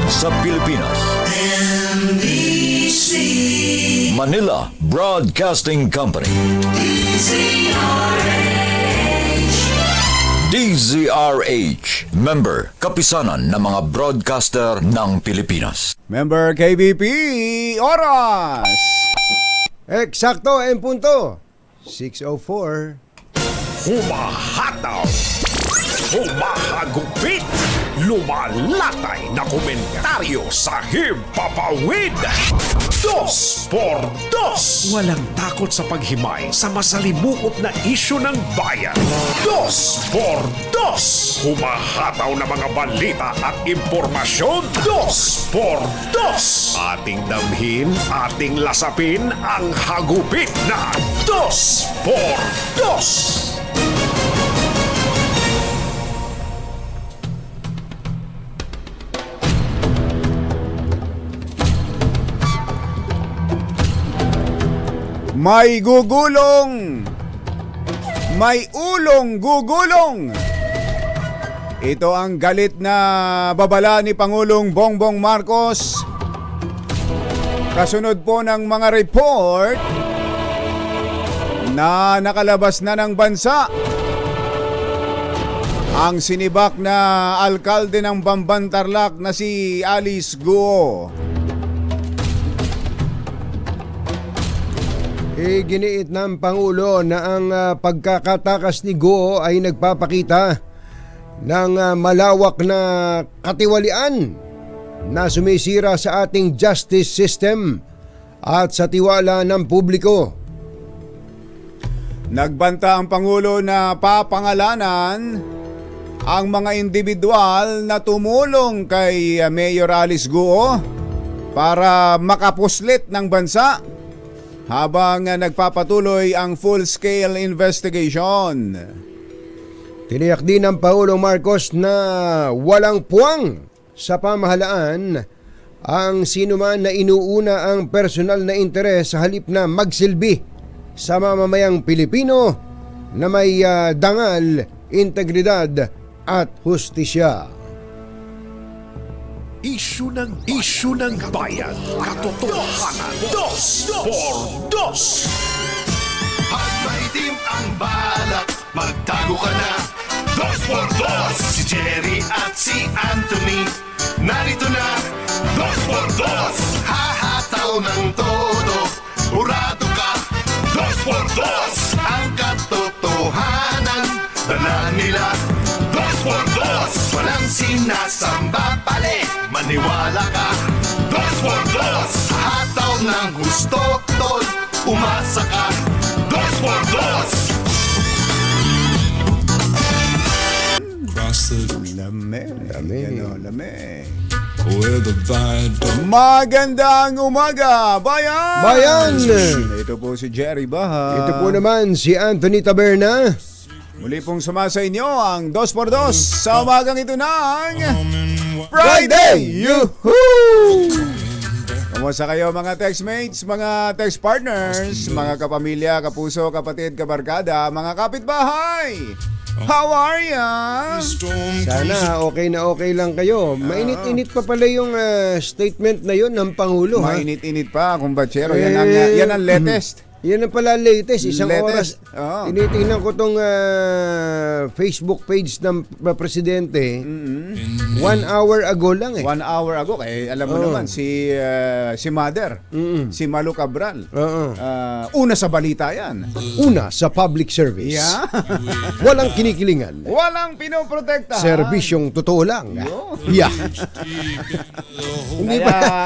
sa Pilipinas. NBC Manila Broadcasting Company. DZRH, member, kapisanan ng mga broadcaster ng Pilipinas. Member KBP, oras! Eksakto en punto. 6:04. Humahataw, humahagupit, lumalatay na komentaryo sa Himpapawid. Dos por dos. Walang takot sa paghimay sa masalimuot na isyu ng bayan. Dos por dos. Humahataw na mga balita at impormasyon. Dos por dos. Ating damhin, ating lasapin ang hagupit na Dos por Dos. May gugulong! May ulong gugulong! Ito ang galit na babala ni Pangulong Bongbong Marcos. Kasunod po ng mga report na nakalabas na ng bansa ang sinibak na alkalde ng Bamban Tarlac na si Alice Guo. Giniit ng Pangulo na ang pagkakatakas ni Guo ay nagpapakita ng malawak na katiwalian na sumisira sa ating justice system at sa tiwala ng publiko. Nagbanta ang Pangulo na papangalanan ang mga individual na tumulong kay Mayor Alice Guo para makapuslit ng bansa habang nagpapatuloy ang full-scale investigation. Tiniyak din ng Pangulong Marcos na walang puwang sa pamahalaan ang sinuman na inuuna ang personal na interes sa halip na magsilbi sa mamamayang Pilipino na may dangal, integridad at hustisya. Isyu ng bayan. Katotohanan. Dos por Dos. Pag maitim ang balak, magtago ka na. Dos por Dos. Si Jerry at si Anthony, narito na. Dos por Dos. Hahataw ng todo, urado ka. Dos por Dos. Ang katotohanan, dala nila. Dos por Dos. Walang sinasamba pali, maniwala ka. Dos por Dos. Hataw ng gusto, tol, umasa ka. Dos por Dos. Lame. Magandang umaga, bayan! Bayan! Ito po si Jerry Baha. Ito po naman si Anthony Taberna. Muli pong sumasa inyo ang 2x2 sa umagang ito ng Friday! Yuhuu! Kamusta kayo mga textmates, mga text partners, mga kapamilya, kapuso, kapatid, kabarkada, mga kapitbahay? How are ya? Sana okay na okay lang kayo. Mainit-init pa pala yung statement na yun ng Pangulo. Mainit-init pa, kumbachero. Yan ang latest. Yan ang pala latest. Isang Latest. oras. Oo. Tinitingnan ko tong Facebook page ng Presidente. 1 hour ago lang eh. 1 hour ago, alam mo naman, si Mother, si Malu Cabral. Una sa balita yan. Una sa public service. Yeah. Walang kinikilingan. Walang pinoprotektahan. Serbisyong totoo lang. Yeah.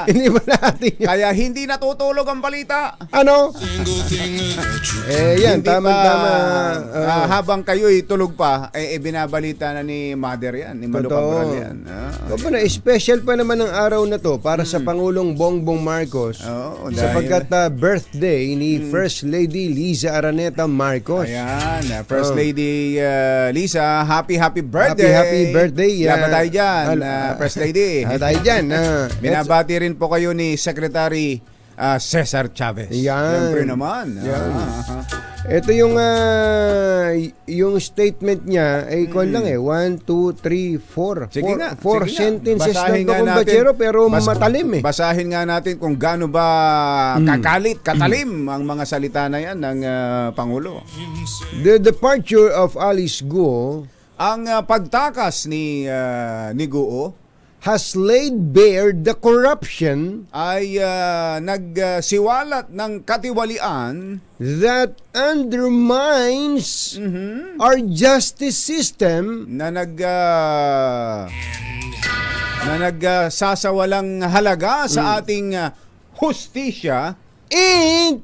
hindi ba natin yan? Kaya hindi natutulog ang balita. Ano? Yan, Hindi tama-tama. Habang kayo'y tulog pa, binabalita na ni Mother yan, ni Malu Totoo. Cabral yan. Special pa naman ang araw na to para sa Pangulong Bongbong Marcos. Oo, sapagkat birthday ni First Lady Liza Araneta Marcos. Ayan, First Lady Liza, happy birthday. Happy birthday. Laban tayo dyan, First Lady. Tayo dyan. Binabati rin po kayo ni Secretary Cesar Chavez. Yan. Siyempre naman. Yan. Ito yung statement niya ay kuwan lang 1, 2, 3, 4. Sige nga. Four sige nga. sentences Basahin lang to, nga natin. kumbachero, pero matalim eh. Basahin nga natin kung gaano ba katalim ang mga salita na yan ng Pangulo. The departure of Alice Guo Ang pagtakas ni Guo has laid bare the corruption ay nagsiwalat ng katiwalian that undermines our justice system na nagsasawalang halaga sa ating hustisya. and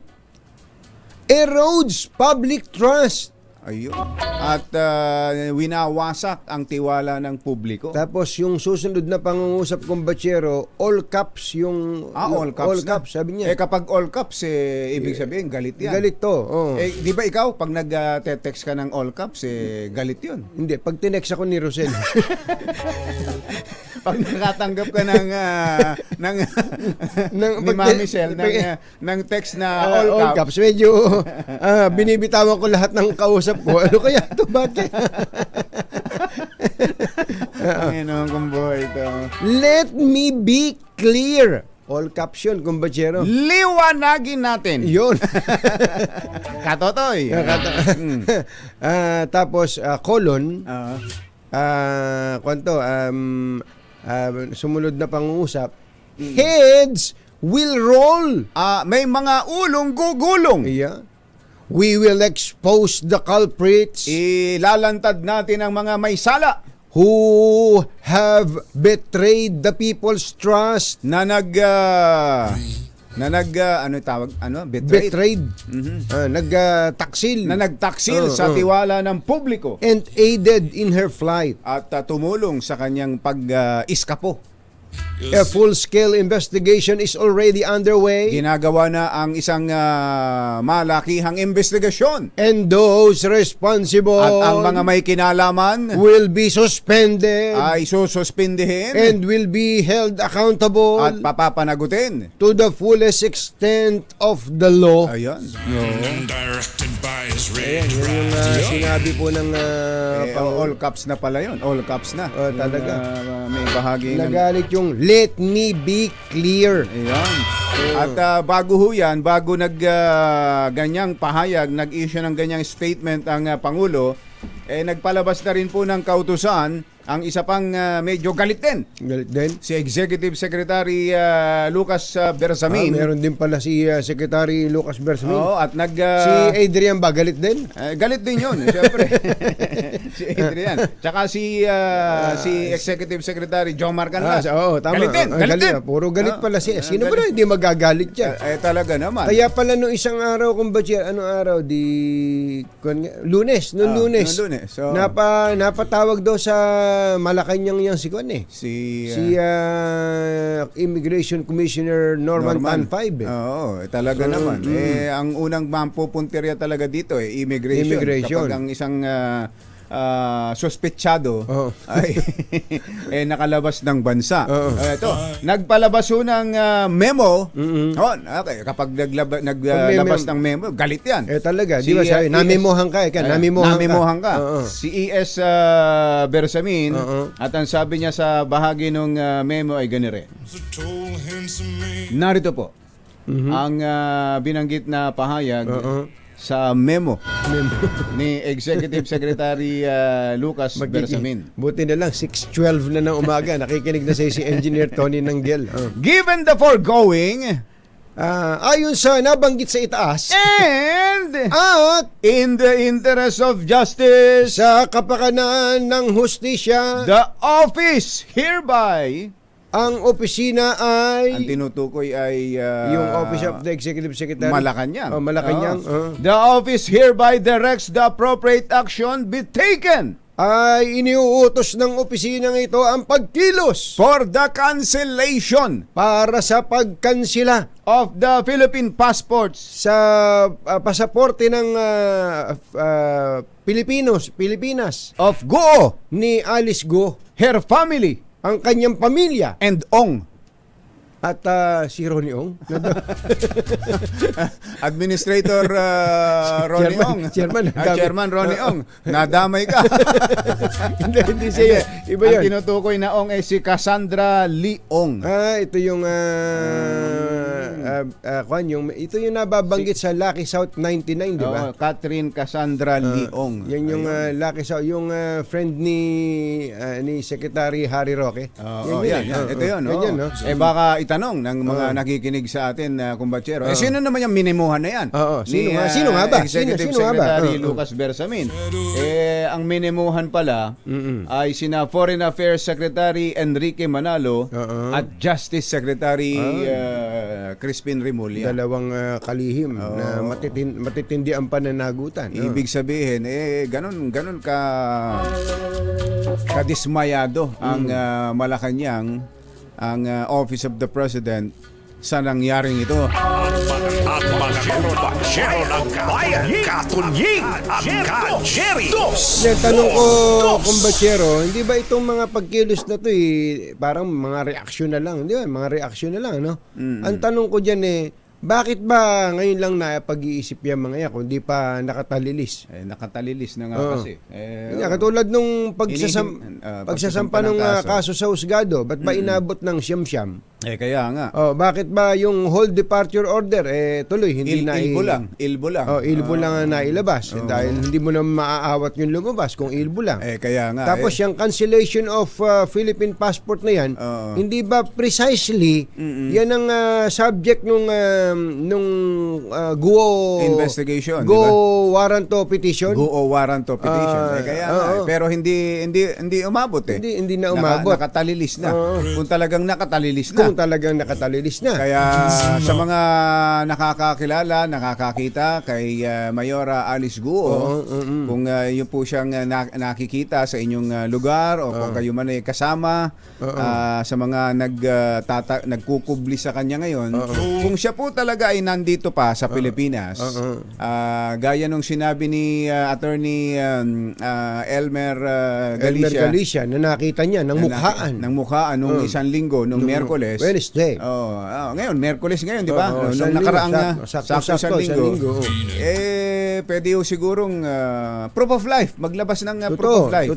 erodes public trust. Ayun. At winawasak ang tiwala ng publiko. Tapos yung susunod na pangungusap kumbachero, all caps yung All caps. all na. caps sabi niya. Kapag all caps, ibig sabihin, galit yan. Galit to. Oh. Di ba ikaw, pag nag-text ka ng all caps, galit yun. Hindi, pag tinext ako ni Rosel. Pag nakatanggap ka ng ni Mami Sel ng text na all caps, medyo binibitawan ko lahat ng kausap ko. Ano kaya ito? Bakit? Panginoon kong buhay ito. Let me be clear. All caption, kumbachero. Liwanagin natin. Yun. Katotoy. Tapos, colon, Ah. kwanto, sumunod na pangungusap, heads will roll. May mga ulong gugulong. Yeah. We will expose the culprits Ilalantad natin ang mga may sala who have betrayed the people's trust. na betrayed. Nagtaksil. Na nagtaksil sa tiwala ng publiko And aided in her flight. at tumulong sa kanyang pag-iskapo. A full-scale investigation is already underway. Ginagawa na ang isang malakihang investigasyon And those responsible at ang mga may kinalaman will be suspended ay sususpindihin and will be held accountable at papapanagutin. to the fullest extent of the law. Ayun. Directed by his Ayan, yun yung sinabi po ng All caps na pala yun. All caps na. Oh, talaga. Yung, may bahagi ng... nagalit yung let me be clear. Ayan. At bago ho yan, bago ganyang pahayag, nag-issue ng ganyang statement ang Pangulo, nagpalabas na rin po ng kautusan ang isa pang medyo galit din. Galit din. Si Executive Secretary Lucas Bersamin. Meron din pala si Secretary Lucas Bersamin. Oo, at Si Adrian ba, galit din? galit din yun, siyempre. Si Adrian. Tsaka si Executive Secretary Jomar Canlas. Oo, tama. Galit din. Galit din. Puro galit pala siya. Sino ba galit. na hindi magagalit yan? Talaga naman. Kaya pala nung isang araw, kung ba siya, anong araw? Lunes. Noong Lunes. Noong Lunes. So, Napatawag daw sa Malacanang yung si Kwan eh. si Immigration Commissioner Norman Tanfaybe. Oo, talaga naman. Ang unang mampupuntirya talaga dito immigration. Immigration. Kapag ang isang suspetsado ay nakalabas ng bansa. Ito, nagpalabas ho ng memo. Okay, kapag naglabas ng memo, galit yan. Talaga, di ba sabi, namimuhan ka. Namimuhan ka. Si ES Bersamin, at ang sabi niya sa bahagi ng memo ay ganire. Narito po ang binanggit na pahayag sa memo ni Executive Secretary Lucas Bersamin. Buti na lang, 6:12 na ng umaga. Nakikinig na si Engineer Tony Nanggel. Given the foregoing, ayon sa nabanggit sa itaas, and at in the interest of justice, sa kapakanan ng hustisya, the office hereby, ang opisina ay ang tinutukoy ay yung Office of the Executive Secretary. Malacanang. Malacanang. The office hereby directs the appropriate action be taken Ay iniuutos ng opisinang ito ang pagkilos for the cancellation para sa pagkansila of the Philippine passports sa pasaporte ng Pilipinas of Guo, ni Alice Guo, her family, ang kanyang pamilya, and Ong. At si Ronnie Ong. Administrator Ronnie Chairman- Ong. Chairman, nadamay. Chairman Ronnie Ong. Nadamay ka. hindi siya. Iba Ang yun. tinutukoy na Ong ay si Cassandra Lee Ong. Ito yung ito yung nababanggit sa Lucky South 99, di ba? Catherine Cassandra Lee Ong. Yan yung Lucky South, yung friend ni Secretary Harry Roque. Yan. Ito yun. Ganyan, no? Baka itanong ng mga nakikinig sa atin na kumbatsero. Sino naman yung minimuhan na yan? Oo. Ni, Sino nga ba? Executive Sino nga ba? Secretary Lucas Bersamin. Ang minimuhan pala ay sina Foreign Affairs Secretary Enrique Manalo at Justice Secretary Crispin Remulla. Dalawang kalihim na matitindi ang pananagutan. Ibig sabihin, ganun kadismayado ang Malacanang, ang Office of the President sa nangyaring ito. At mga kumbatsero ng bayan, katunying ang ka-Jerry. Tanong ko, kumbatsero, hindi ba itong mga pagkilos na to parang mga reaksyon na lang, di ba? Mga reaksyon na lang, no? Ang tanong ko dyan bakit ba ngayon lang na pag-iisip yan mga yan kung di pa nakatalilis? Nakatalilis na nga kasi. Katulad nung pagsasampa ng kaso sa husgado, ba't ba inabot ng siyam-siyam? Kaya nga. Bakit ba yung whole departure order tuloy hindi Ilbo lang. Ilbo lang ang nailabas dahil hindi mo na maaawat yung lumabas kung ilbo lang. Kaya nga. Tapos yung cancellation of Philippine passport na yan, hindi ba precisely yan ang subject nung GUO investigation, GUO diba? warrant of petition? GUO warrant of petition. Kaya nga. Pero hindi umabot Hindi na umabot. Nakatalilis na. Kung talagang nakatalilis na. Kaya sa mga nakakakilala, nakakakita kay Mayora Alice Guo, kung yun po siyang nakikita sa inyong lugar o kung kayo man ay kasama sa mga nagkukubli sa kanya ngayon, kung siya po talaga ay nandito pa sa Pilipinas, gaya nung sinabi ni Attorney Elmer Galicia na nakita niya ng mukhaan nung isang linggo, nung Miyerkules. Wednesday. Ngayon, Miyerkules ngayon, di ba? Nung nakaraang sakto isang linggo. Pwede yung sigurong proof of life. Maglabas ng proof of life.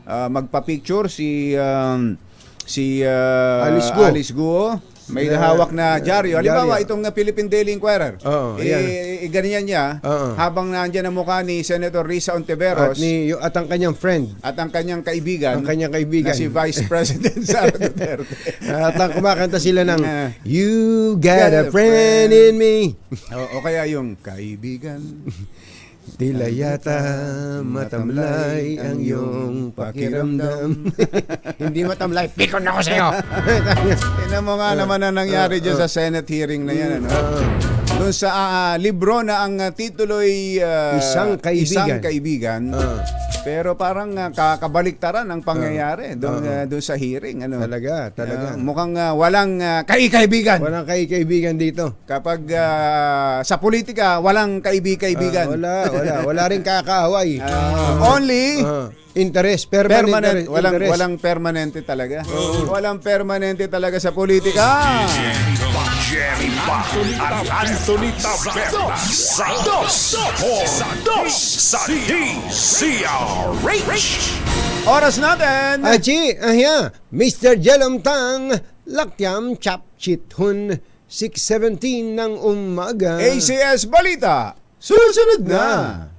Magpa-picture si Alice Guo. May hawak na dyaryo. Halimbawa, itong Philippine Daily Inquirer. Ganyan niya habang nandiyan ang mukha ni Senator Risa Ontiveros at ang kanyang friend. At ang kanyang kaibigan. Na si Vice President Sara Duterte. At ang kumakanta sila ng You got a friend in me. O kaya yung kaibigan. Tila yata matamlay ang iyong pakiramdam. Hindi matamlay, pikon ako sa'yo. Tingnan mo nga naman ang nangyari dyan sa Senate hearing na yan. Doon sa libro na ang titulo'y Isang Kaibigan. Pero parang kakabaliktaran ang pangyayari doon sa hearing. Talaga. Mukhang walang kaibigan. Walang kaibigan dito. Kapag sa politika, walang kaibigan. Wala rin kakaaway. Only interest, permanent interest. Walang permanente talaga. Walang permanente talaga sa politika. Jerry Ba at Anthony Taberna sa Dos sa DCRH. Oras natin. Achi, Mr. Jelom Tang, Lakyam Chap Chithun, 6:17 ng umaga. ACS Balita. Susunod na.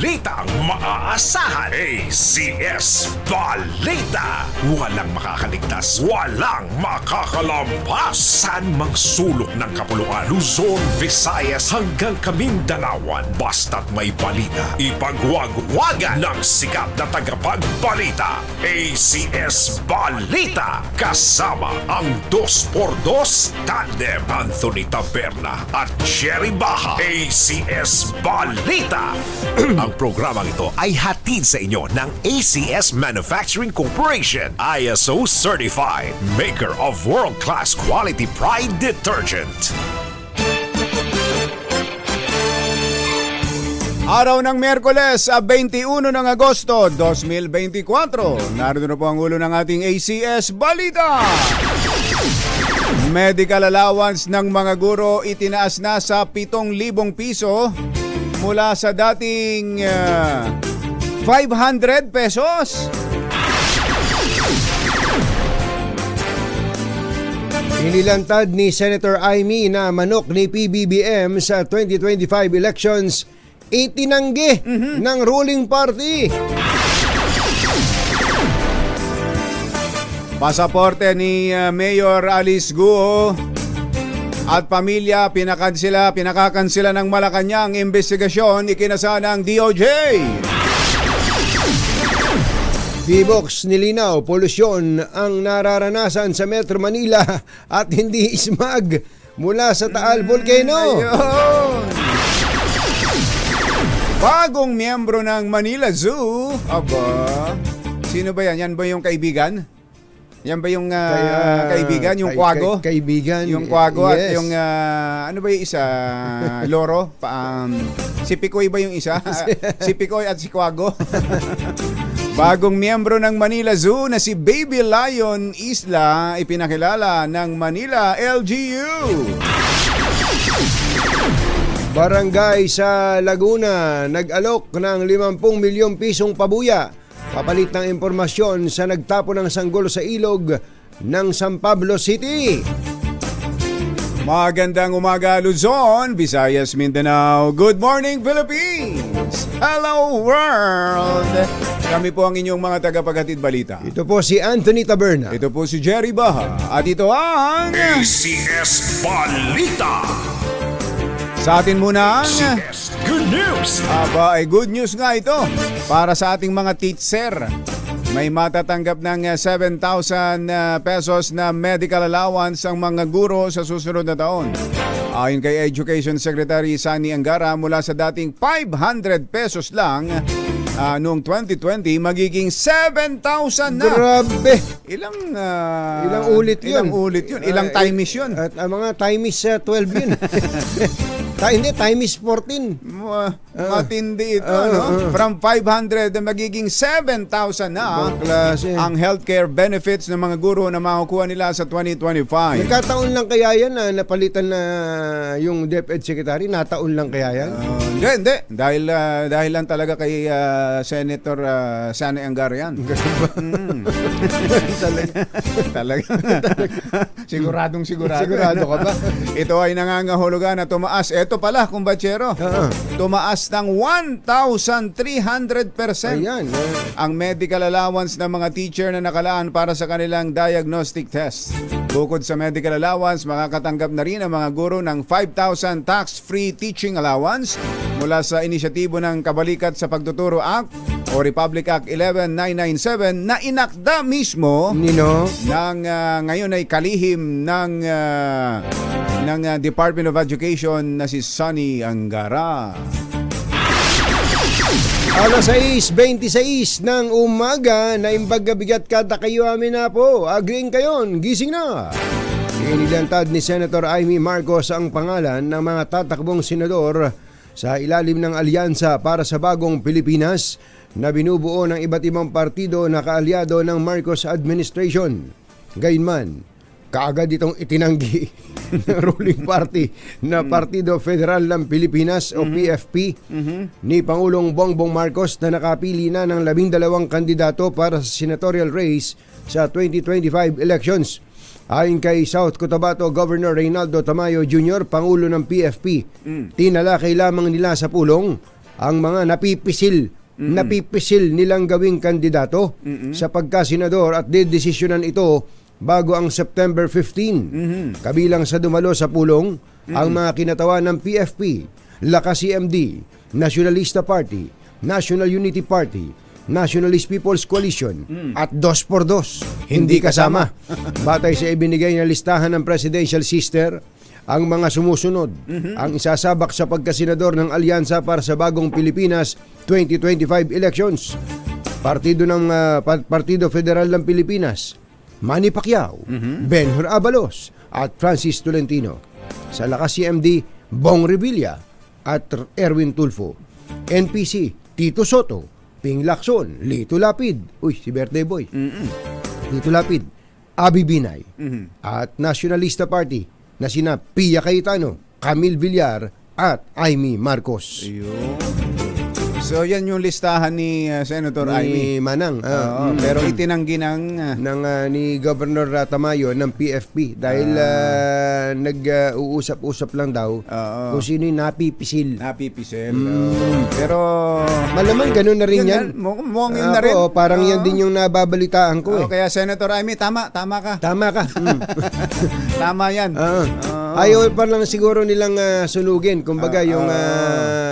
Balitang maaasahan. ACS Balita. Walang makakaligtas, walang makakalampas. Saan mang sulok ng kapuluan, Luzon, Visayas hanggang Kamindalawan. Basta't may balita, ipagwagwagan ng sikat na tagapagbalita. ACS Balita. Kasama ang 2x2 tandem Anthony Taberna at Jerry Baha. ACS Balita. Ang programang ito ay hatid sa inyo ng ACS Manufacturing Corporation, ISO certified, maker of world-class quality Pride detergent. Araw ng Miyerkules, 21 ng Agosto, 2024. Narito na po ang ulo ng ating ACS Balita. Medical allowance ng mga guro itinaas na sa 7,000 piso mula sa dating 500 pesos. Inilantad ni Senator Amy na manok ni PBBM sa 2025 elections itinanggi ng ruling party. Pasaporte ni Mayor Alice Guo at pamilya pinakakansela ng Malacanang investigasyon ikinasa ng DOJ. Bibox nilinaw, polusyon ang nararanasan sa Metro Manila at hindi ismag mula sa Taal Volcano. Ayun. Bagong miyembro ng Manila Zoo. Aba, sino ba yan? Yan ba yung kaibigan? Yan ba yung kaibigan? Yung kwago? Kaibigan. Yung kwago at yes. yung ano ba yung isa? Loro? Si Picoy ba yung isa? Si Picoy at si Kwago. Bagong miyembro ng Manila Zoo na si Baby Lion Isla ipinakilala ng Manila LGU. Barangay sa Laguna nag-alok ng 50 milyong pisong pabuya kapalit ng impormasyon sa nagtapon ng sanggol sa ilog ng San Pablo City. Magandang umaga Luzon, Visayas, Mindanao. Good morning Philippines! Hello world! Kami po ang inyong mga tagapaghatid balita. Ito po si Anthony Taberna. Ito po si Jerry Baha. At ito ang... ACS Balita. Sa atin muna ang... ACS Good News. Aba, ay good news nga ito para sa ating mga teacher. May matatanggap ng 7,000 pesos na medical allowance ang mga guro sa susunod na taon. Ayon kay Education Secretary Sani Angara, mula sa dating 500 pesos lang noong 2020, magiging 7,000 na. Grabe! Ilang ulit yun? Ilang ulit yun? Ilang time is yun? At mga time is 12 yun. Hindi, time is 14. Matindi ito, no? From 500 magiging 7,000 na Ibang klase. ang healthcare benefits ng mga guro na makukuha nila sa 2025. Nagkataon lang kaya yan na napalitan na yung DepEd Secretary? Nataon lang kaya yan? Hindi. Dahil lang talaga kay Senator Sani Angara yan. Talaga. Siguradong sigurado. Sigurado ka ba? Ito ay nangangahulugan na tumaas. Ito pala, kumbachero. Tumaas ng 1,300% Ayan. ang medical allowance ng mga teacher na nakalaan para sa kanilang diagnostic test. Bukod sa medical allowance, makakatanggap na rin ang mga guro ng 5,000 tax-free teaching allowance mula sa inisyatibo ng Kabalikat sa Pagtuturo Act o Republic Act 11997 na inakda mismo Nino? ng ngayon ay kalihim ng Department of Education na si Sani Angara. Alas 6:26 ng umaga na imbagabigat kada kayo amin na po. Agreeing kayon, gising na. Inilantad ni Senator Amy Marcos ang pangalan ng mga tatakbong senador sa ilalim ng alyansa para sa bagong Pilipinas na binubuo ng iba't ibang partido na kaalyado ng Marcos administration. Gayunman, kaagad itong itinanggi ng ruling party na Partido Federal ng Pilipinas o PFP ni Pangulong Bongbong Marcos na nakapili na ng 12 kandidato para sa senatorial race sa 2025 elections. Ayon kay South Cotabato Governor Reynaldo Tamayo Jr., Pangulo ng PFP, tinalakay lamang nila sa pulong ang mga napipisil nilang gawing kandidato sa pagkasenador at dedesisyonan ito bago ang September 15. Kabilang sa dumalo sa pulong ang mga kinatawan ng PFP, Lakas CMD, Nationalista Party, National Unity Party, Nationalist People's Coalition at 2x2 hindi kasama. Batay sa ibinigay na listahan ng Presidential Sister, ang mga sumusunod ang isasabak sa pagkasenador ng Alyansa para sa Bagong Pilipinas 2025 elections. Partido Federal ng Pilipinas, Manny Pacquiao, Benhur Abalos at Francis Tolentino. Sa Lakas CMD, Bong Revilla at Erwin Tulfo. NPC, Tito Soto, Ping Lacson, Lito Lapid, uy, si Birthday Boy, Lito Lapid, Abi Binay, at Nationalista Party na sina Pia Cayetano, Camille Villar, at Amy Marcos. Ayun. So yan yung listahan ni Senator Amy. Ni Manang. Pero itinanggi ng Ni Governor Tamayo ng PFP dahil nag-uusap-usap lang daw kung sino yung napipisil. napipisel. Pero Malamang ganun na rin yan. mukhang yun na rin. Ako, parang yan din yung nababalitaan ko eh. Kaya Senator Amy, tama ka. Tama ka. Tama yan. Ayaw pa lang siguro nilang sunugin. Kumbaga yung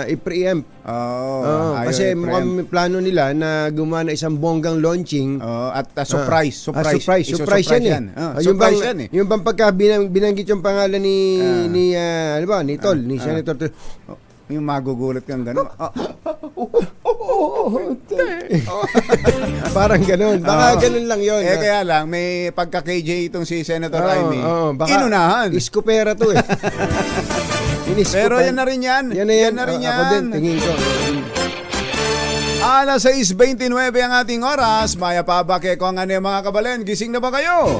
i-preempt. Kasi mukhang may plano nila na gumawa na isang bonggang launching. At surprise. Surprise yan eh. Yung bang pagka binanggit yung pangalan ni ano ba, ni Tol, ni Senator Tol. Yung magugulat kang gano'n. Parang ganun. Baka ganun lang yun. Kaya lang, may pagka-KJ itong si Senator Amy. Baka Inunahan. Iskopera to eh. Pero yan na rin yan. Yan na rin yan. Ako din, tingin ko. Alas 6:29 ang ating oras. Maya Pabake ko ang mga kabalen. Gising na ba kayo?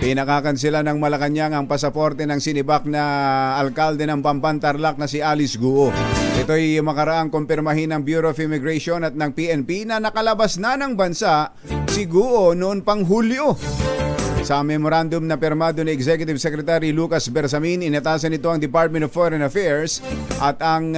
Pinakakansela ng Malacanang ang pasaporte ng sinibak na alkalde ng Pampantarlac na si Alice Guo. Ito'y makaraang kumpirmahin ng Bureau of Immigration at ng PNP na nakalabas na ng bansa si Guo noon pang Hulyo. Sa memorandum na pirmado ni Executive Secretary Lucas Bersamin, inatasan nito ang Department of Foreign Affairs at ang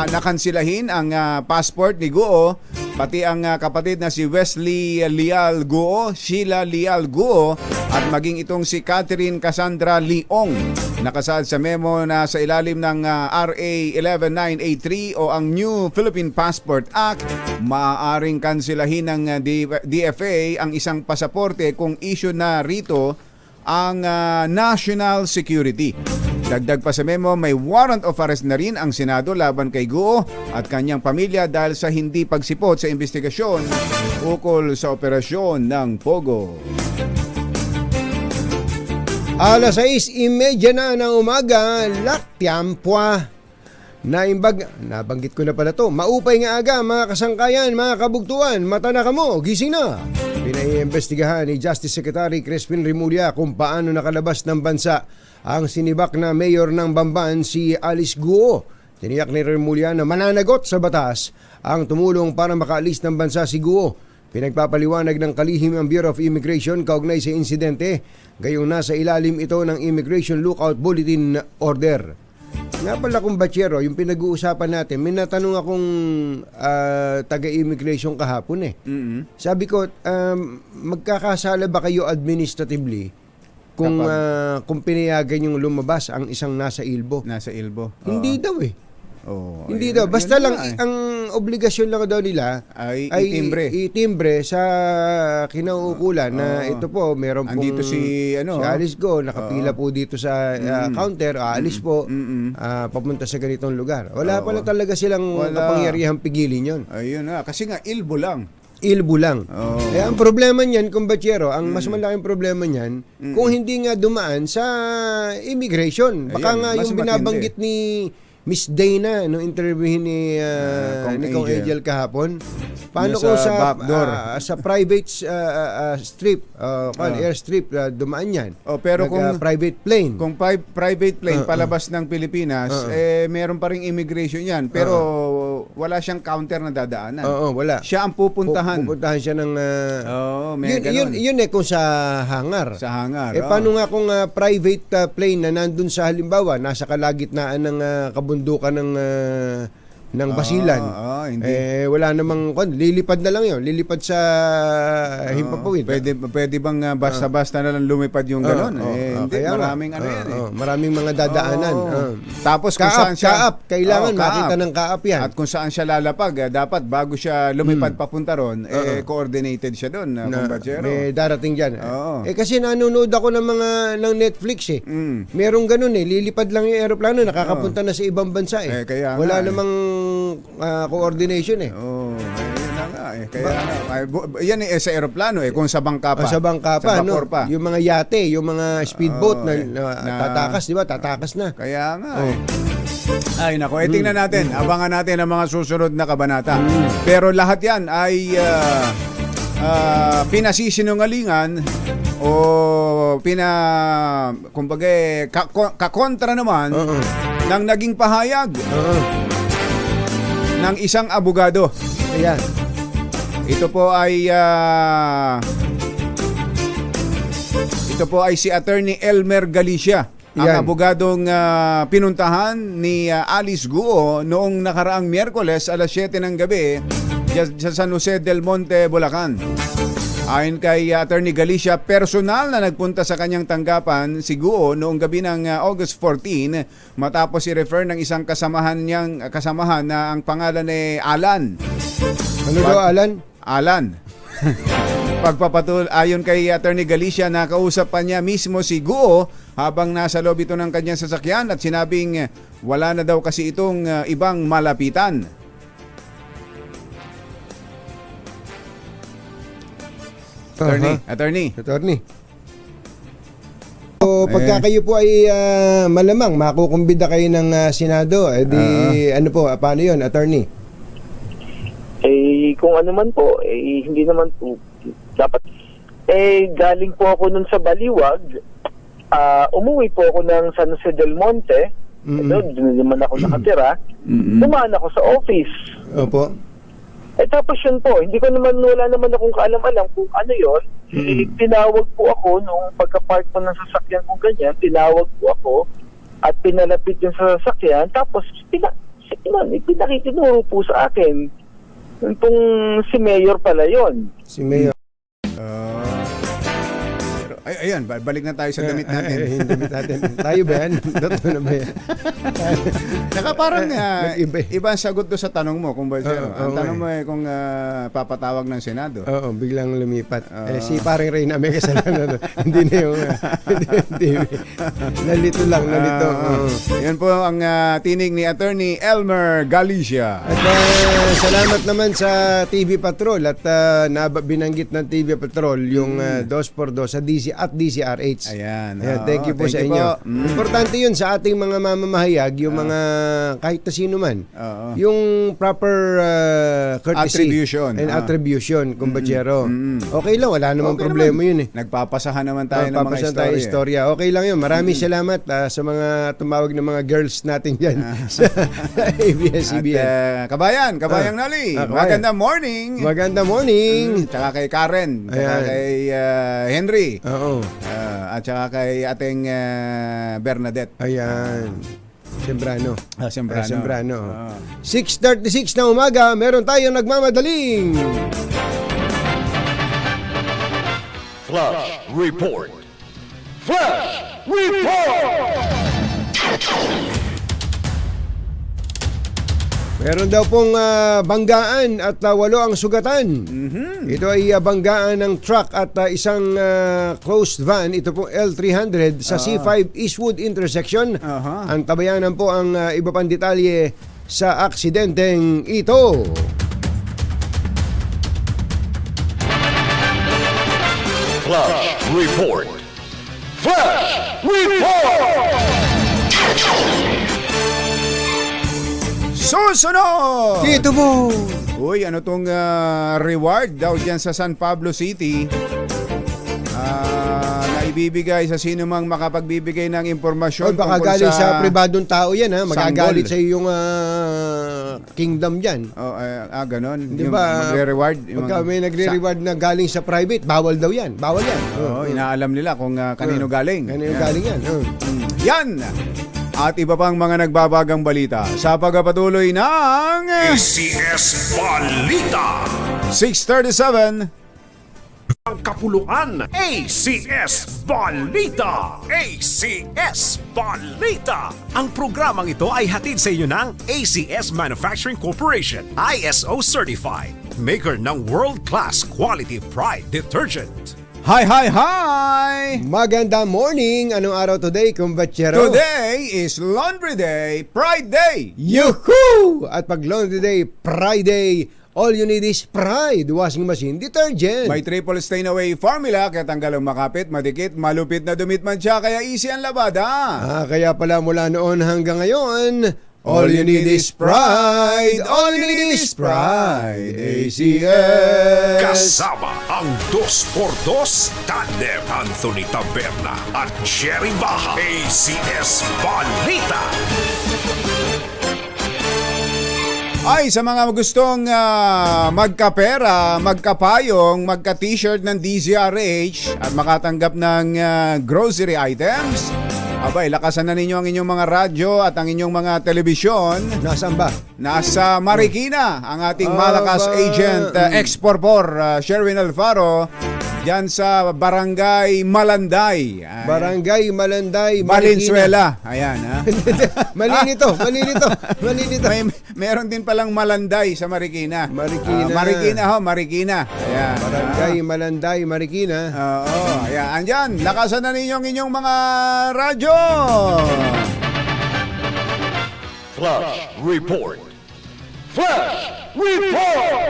nakansilahin ang passport ni Guo, pati ang kapatid na si Wesley Leal Guo, Sheila Leal Guo, at maging itong si Catherine Cassandra Leong. Nakasaad sa memo na sa ilalim ng RA 11983 o ang New Philippine Passport Act, maaaring kansilahin ng DFA ang isang pasaporte kung issue na rito ang national security. Dagdag pa sa memo, may warrant of arrest na rin ang Senado laban kay Guo at kanyang pamilya dahil sa hindi pagsipot sa investigasyon ukol sa operasyon ng Pogo. Alas 6:30 na ng umaga, laktiampwa. Nabanggit ko na pala to. Maupay nga aga, mga kasangkayan, mga kabugtuan, mata na kamo, gising na. Pinaiimbestigahan ni Justice Secretary Crispin Remulla kung paano nakalabas ng bansa ang sinibak na mayor ng Bamban si Alice Guo. Tiniyak ni Remulla na mananagot sa batas ang tumulong para makaalis ng bansa si Guo. Pinagpapaliwanag ng kalihim ang Bureau of Immigration kaugnay sa insidente, gayong nasa ilalim ito ng Immigration Lookout Bulletin Order. Nga pala kung Bachero, yung pinag-uusapan natin, may natanong akong taga-immigration kahapon eh. Sabi ko, magkakasala ba kayo administratively kung pinayagan yung lumabas ang isang nasa Ilbo? Nasa Ilbo. Hindi daw eh. Hindi ayun, daw. Basta yun lang, na ang obligasyon lang daw nila ay itimbre sa kinauukulan na ito po, meron pong andito si Alice Go, nakapila po dito sa counter, Alice po, papunta sa ganitong lugar. Wala pala talaga silang kapangyarihang pigilin yun. Ayun na, kasi nga Ilbo lang. Eh, ang problema niyan, kumbachero, ang mas malaking problema niyan, kung hindi nga dumaan sa immigration. Baka nga yung binabanggit ni Miss Dana nung interviewin ni Kong Angel kahapon. Paano kung sa private strip, airstrip, dumaan yan? Pero kung private plane. Kung private plane palabas ng Pilipinas, meron pa ring immigration yan. Pero wala siyang counter na dadaanan. Wala. Siya ang pupuntahan. Pupuntahan siya ng... yun kung sa hangar. Sa hangar. Paano nga kung private plane na nandun sa halimbawa, nasa kalagitnaan ng kabundukan ng Basilan. Wala namang lilipad na lang yun. Lilipad sa Himpapawid. Pwede bang basta-basta na lang lumipad yung gano'n? Hindi, maraming yan. Maraming mga dadaanan. Tapos kung saan siya... Kailangan makita ng kaap yan. At kung saan siya lalapag, dapat bago siya lumipad papunta ron, coordinated siya doon. May darating dyan. Kasi nanonood ako ng Netflix eh. Merong ganun eh. Lilipad lang yung aeroplano, nakakapunta na sa ibang bansa eh. Wala namang coordination eh. Ayun na nga eh. Yan eh sa aeroplano eh, kung sa bangka pa. Sa bangka pa, no? Pa. Yung mga yate, yung mga speedboat na tatakas, di ba? Tatakas na. Kaya nga eh. Ay nako, tingnan natin. Abangan natin ang mga susunod na kabanata. Pero lahat yan ay pinasisinungalingan o kumbaga kakontra naman ng naging pahayag ng isang abogado. Ayan. Ito po ay si Attorney Elmer Galicia, ang Yan. abogadong pinuntahan ni Alice Guo noong nakaraang Miyerkules alas 7 ng gabi sa San Jose del Monte, Bulacan. Ayon kay Attorney Galicia, personal na nagpunta sa kanyang tanggapan si Guo noong gabi ng August 14 matapos i-refer ng isang kasamahan na ang pangalan ay Alan. Ano daw, Alan? Alan. Ayon kay Attorney Galicia, nakausap pa niya mismo si Guo habang nasa loob ito ng kanyang sasakyan at sinabing wala na daw kasi itong ibang malapitan. Attorney. So, pagka kayo po ay malamang makukumbida kayo ng Senado, ano po, paano yun, Attorney? Kung ano man po, hindi naman po dapat. Galing po ako nun sa Baliwag, umuwi po ako ng San Jose del Monte, doon naman ako nakatira, dumaan ako sa office. Opo. Tapos yun po, wala naman akong kaalam-alam kung ano yun. Tinawag po ako nung pagka-park po ng sasakyan kung ganyan, tinawag po ako at pinalapit yung sa sasakyan, tapos pinakitinuro po sa akin. Yung pong si Mayor pala yun. Si Mayor. Ayan, balik na tayo sa damit natin. Damit natin. Tayo ba yan? Dato na ba yan? Saka parang Nag-iba. iba ang sagot doon sa tanong mo. Kung ang tanong mo kung papatawag ng Senado. Oo, biglang lumipat. Si paring Reyna may kasalanan. Hindi na yung... hindi. Nalito lang, nalito. Yan po ang tinig ni Attorney Elmer Galicia. At salamat naman sa TV Patrol at binanggit ng TV Patrol yung 2x2 sa DCRH. Ayan. Thank you po sa inyo. Importante yun sa ating mga mamamahayag, yung mga kahit na sino man. Yung proper courtesy Attribution. and attribution, kumbachero. Okay lang, wala namang problema yun eh. Nagpapasahan naman tayo ng mga istorya. Istorya. Okay lang yun. Maraming salamat sa mga tumawag ng mga girls natin dyan sa ABS-CBN. At kabayang Nali. Magandang morning. Magandang morning. Tsaka kay Karen. Tsaka kay Henry. Oo. At saka kay ating Bernadette. Ayan. Sembrano. Sembrano. 6:36 na umaga, meron tayong nagmamadaling. Flash Report. Flash Report! Meron daw pong banggaan at 8 ang sugatan. Ito ay banggaan ng truck at isang closed van. Ito po L300 sa C5 Eastwood intersection. Antabayanan po ang iba pang detalye sa aksidenteng ito. Flash Report. Flash Report! Susunod! Ito po. Uy, ano tong reward daw dyan sa San Pablo City na ibibigay sa sino mang makapagbibigay ng impormasyon Baka tungkol galing sa pribadong tao yan ha. Magagalit sanggol. sa iyong kingdom dyan. Ganon. Di ba? Magre-reward. Pagka may nagre-reward na galing sa private, bawal daw yan. Bawal yan. Inaalam nila kung kanino galing. Kanino galing yan. Yan! At iba pang mga nagbabagang balita sa pagpapatuloy ng ACS Balita. 6:37. Ang kapuluan, ACS Balita. ACS Balita. Ang programang ito ay hatid sa inyo ng ACS Manufacturing Corporation, ISO certified, maker ng world-class quality Pride detergent. Hi! Magandang morning! Anong araw today, kumbachero? Today is Laundry Day, Pride Day. Yuhuu! At pag Laundry Day, Friday, All you need is Pride Washing Machine Detergent. May triple stain away formula kaya tanggal ang makapit, madikit, malupit na dumitman siya kaya easy ang labada. Kaya pala mula noon hanggang ngayon, all you need is Pride. All you need is Pride. ACS. Kasama ang 2x2 Tandem Anthony Taberna at Jerry Baja. ACS Balita. Ay, sa mga gustong magkapera, magkapayong, magka-t-shirt ng DZRH at makatanggap ng grocery items, abay, lakasan na ninyo ang inyong mga radyo at ang inyong mga telebisyon. Nasaan ba? Nasa Marikina, ang ating malakas Aba. agent, ex-porpor, Sherwin Alfaro, dyan sa Barangay Malanday. Ay, Barangay Malanday, Valenzuela. Ayan, ha? Mali nito. Meron din palang Malanday sa Marikina. Marikina. Marikina. Ayan. Barangay Malanday, Marikina. Oo, ayan. Andyan, lakasan na ninyo ang inyong mga radyo. Flash Report. Flash Report.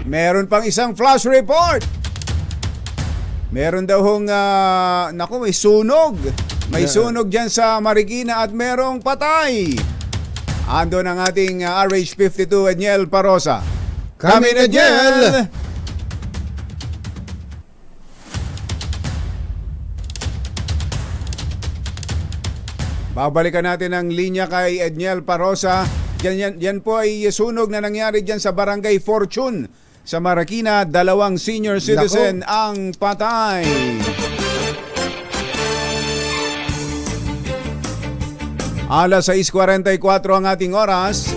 Meron pang isang flash report. Meron daw hong, may sunog. May sunog dyan sa Marikina at merong patay. Andon ang ating RH52 Edniel Parosa. Kami na Edniel! Babalikan natin ang linya kay Edniel Parosa. Yan po ay sunog na nangyari dyan sa Barangay Fortune sa Marikina. 2 senior citizen ang patay. Alas 6:44 ang ating oras.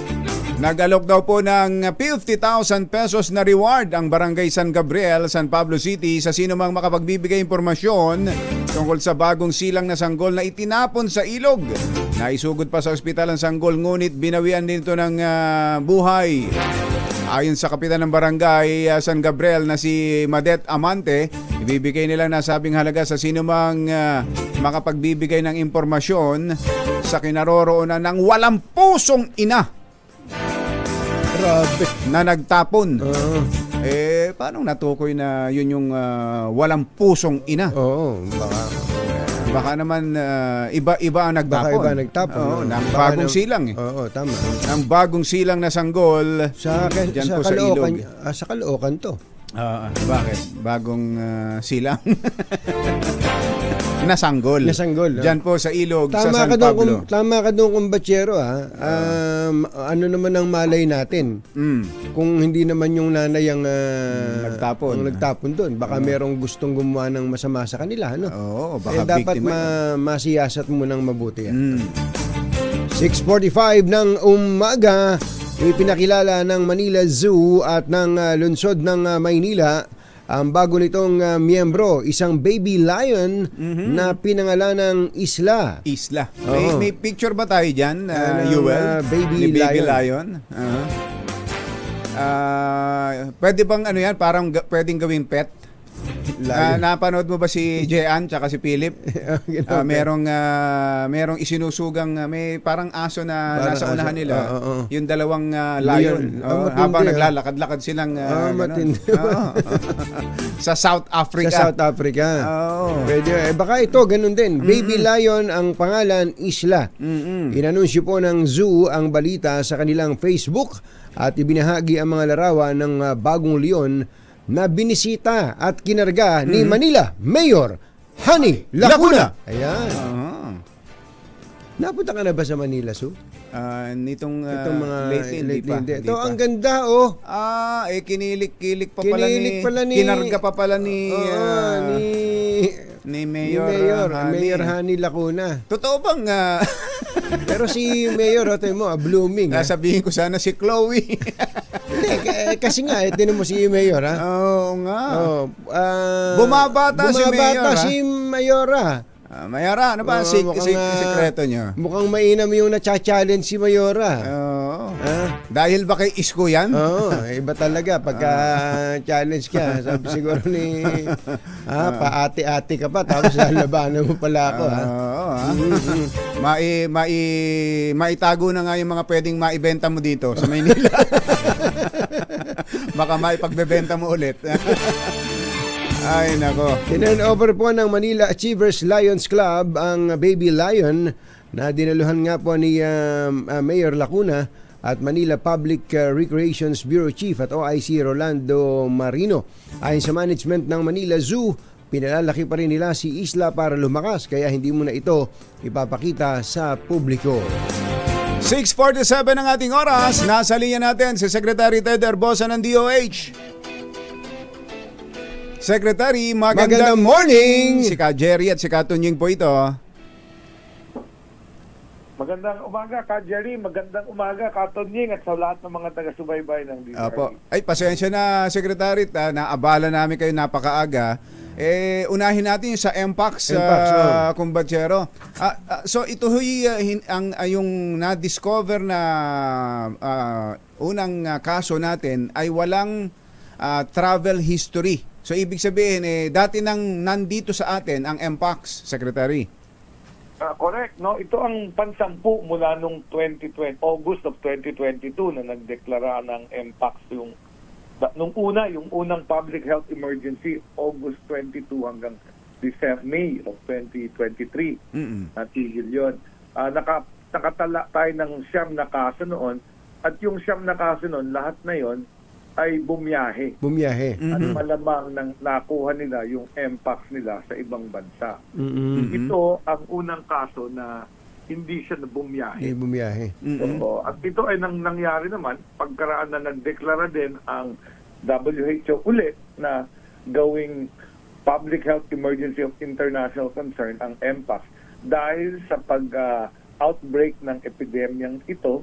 Nag-alok daw po ng 50,000 pesos na reward ang Barangay San Gabriel, San Pablo City sa sino mang makapagbibigay impormasyon tungkol sa bagong silang na sanggol na itinapon sa ilog. Naisugod pa sa ospital ang sanggol ngunit binawian din ito ng buhay. Ayon sa kapitan ng Barangay San Gabriel na si Madet Amante, ibibigay nila nasabing halaga sa sino mang makapagbibigay ng impormasyon sa kinaroroonan ng walang pusong ina. Grabe. Na nagtapon. Paano natukoy na yun yung walang pusong ina? Oo, Baka naman iba ang nagtapon. Baka iba nagtapon. Oo, ng bagong silang. Oo, tama. Ang bagong silang na sanggol dyan po sa ilog. Sa Caloocan to. Bakit? Bagong silang na sanggol. Dyan po sa ilog sa San Pablo. Tama ka doon kung batsero ano naman ang malay natin kung hindi naman yung nanay ang nagtapon doon. Baka merong gustong gumawa ng masama sa kanila. Ano? Oo, baka dapat biktima. masiyasat mo ng mabuti yan. 6:45 ng umaga, ipinakilala ng Manila Zoo at ng lungsod ng Maynila ang bago nitong miyembro, isang baby lion na pinangalan ng Isla. May picture ba tayo dyan, Yuel? Baby lion. Pwede bang ano yan, parang pwedeng gawing pet? Napanood mo ba si Jean tsaka si Philip? Merong isinusugang may parang aso na nasa unahan nila. Yung dalawang lion. Habang naglalakad-lakad silang sa South Africa. Pwede. Baka ito, ganun din. Baby lion ang pangalan, Isla. Inanunsyo po ng zoo ang balita sa kanilang Facebook at ibinahagi ang mga larawan ng bagong leon na binisita at kinarga ni Manila Mayor Honey Lacuna. Ayan. Napunta ka na ba sa Manila, Su? Nitong mga lately hindi Ito, pa. ang ganda, oh. Kinilik pa Kinilik pala ni kinarga pa pala ni Mayor Honey Lacuna. Totoo bang Pero si Mayor, blooming. sabihin ko sana si Chloe. Hindi, kasi nga, tinan mo si Mayor, ha? Oo nga. Bumabata si Mayor, ha? Mayara, ano ba sikreto niyo? Mukhang mainam yung na-challenge si Mayora. Dahil ba kay Isko yan? Iba talaga. Pagka-challenge ka, sabi siguro ni, paati-ati ka pa, tapos lalabanan mo pala ako. Maitago na nga yung mga pwedeng maibenta mo dito sa Maynila. Baka may pagbebenta mo ulit. Ay, nako. Tinan over po ng Manila Achievers Lions Club ang Baby Lion na dinaluhan nga po ni Mayor Lacuna at Manila Public Recreations Bureau Chief at OIC Rolando Marino. Ayon sa management ng Manila Zoo, pinalalaki pa rin nila si Isla para lumakas kaya hindi muna ito ipapakita sa publiko. 6:47 ang ating oras. Nasa linya natin si Secretary Ted Herbosa ng DOH. Secretary, magandang morning! Si Ka Jerry at si Ka Tunying po ito. Magandang umaga, Ka Jerry. Magandang umaga, Ka Tonying, at sa lahat ng mga taga-subaybay ng DZRH. Apo. Ay, pasensya na, Secretary. Naabala namin kayo napakaaga. Unahin natin yung sa MPAX, Kumbatsero. So, ito yung na-discover na unang kaso natin ay walang travel history. So, ibig sabihin, dati nang nandito sa atin ang MPAX, Secretary. Correct, no? Ito ang pansampu mula nung August of 2022 na nagdeklara ng MPAX yung unang public health emergency, August 22 hanggang May of 2023. Natigil yun. Nakatala tayo ng 9 na kaso noon, at yung 9 na kaso noon, lahat na yon ay bumiyahe. At malamang nang nakuha nila yung MPAX nila sa ibang bansa. Ito ang unang kaso na hindi siya bumiyahe. So, at ito ay nangyari naman pagkaraan na nagdeklara din ang WHO ulit na gawing public health emergency of international concern ang MPAX dahil sa pag-outbreak ng epidemyang ito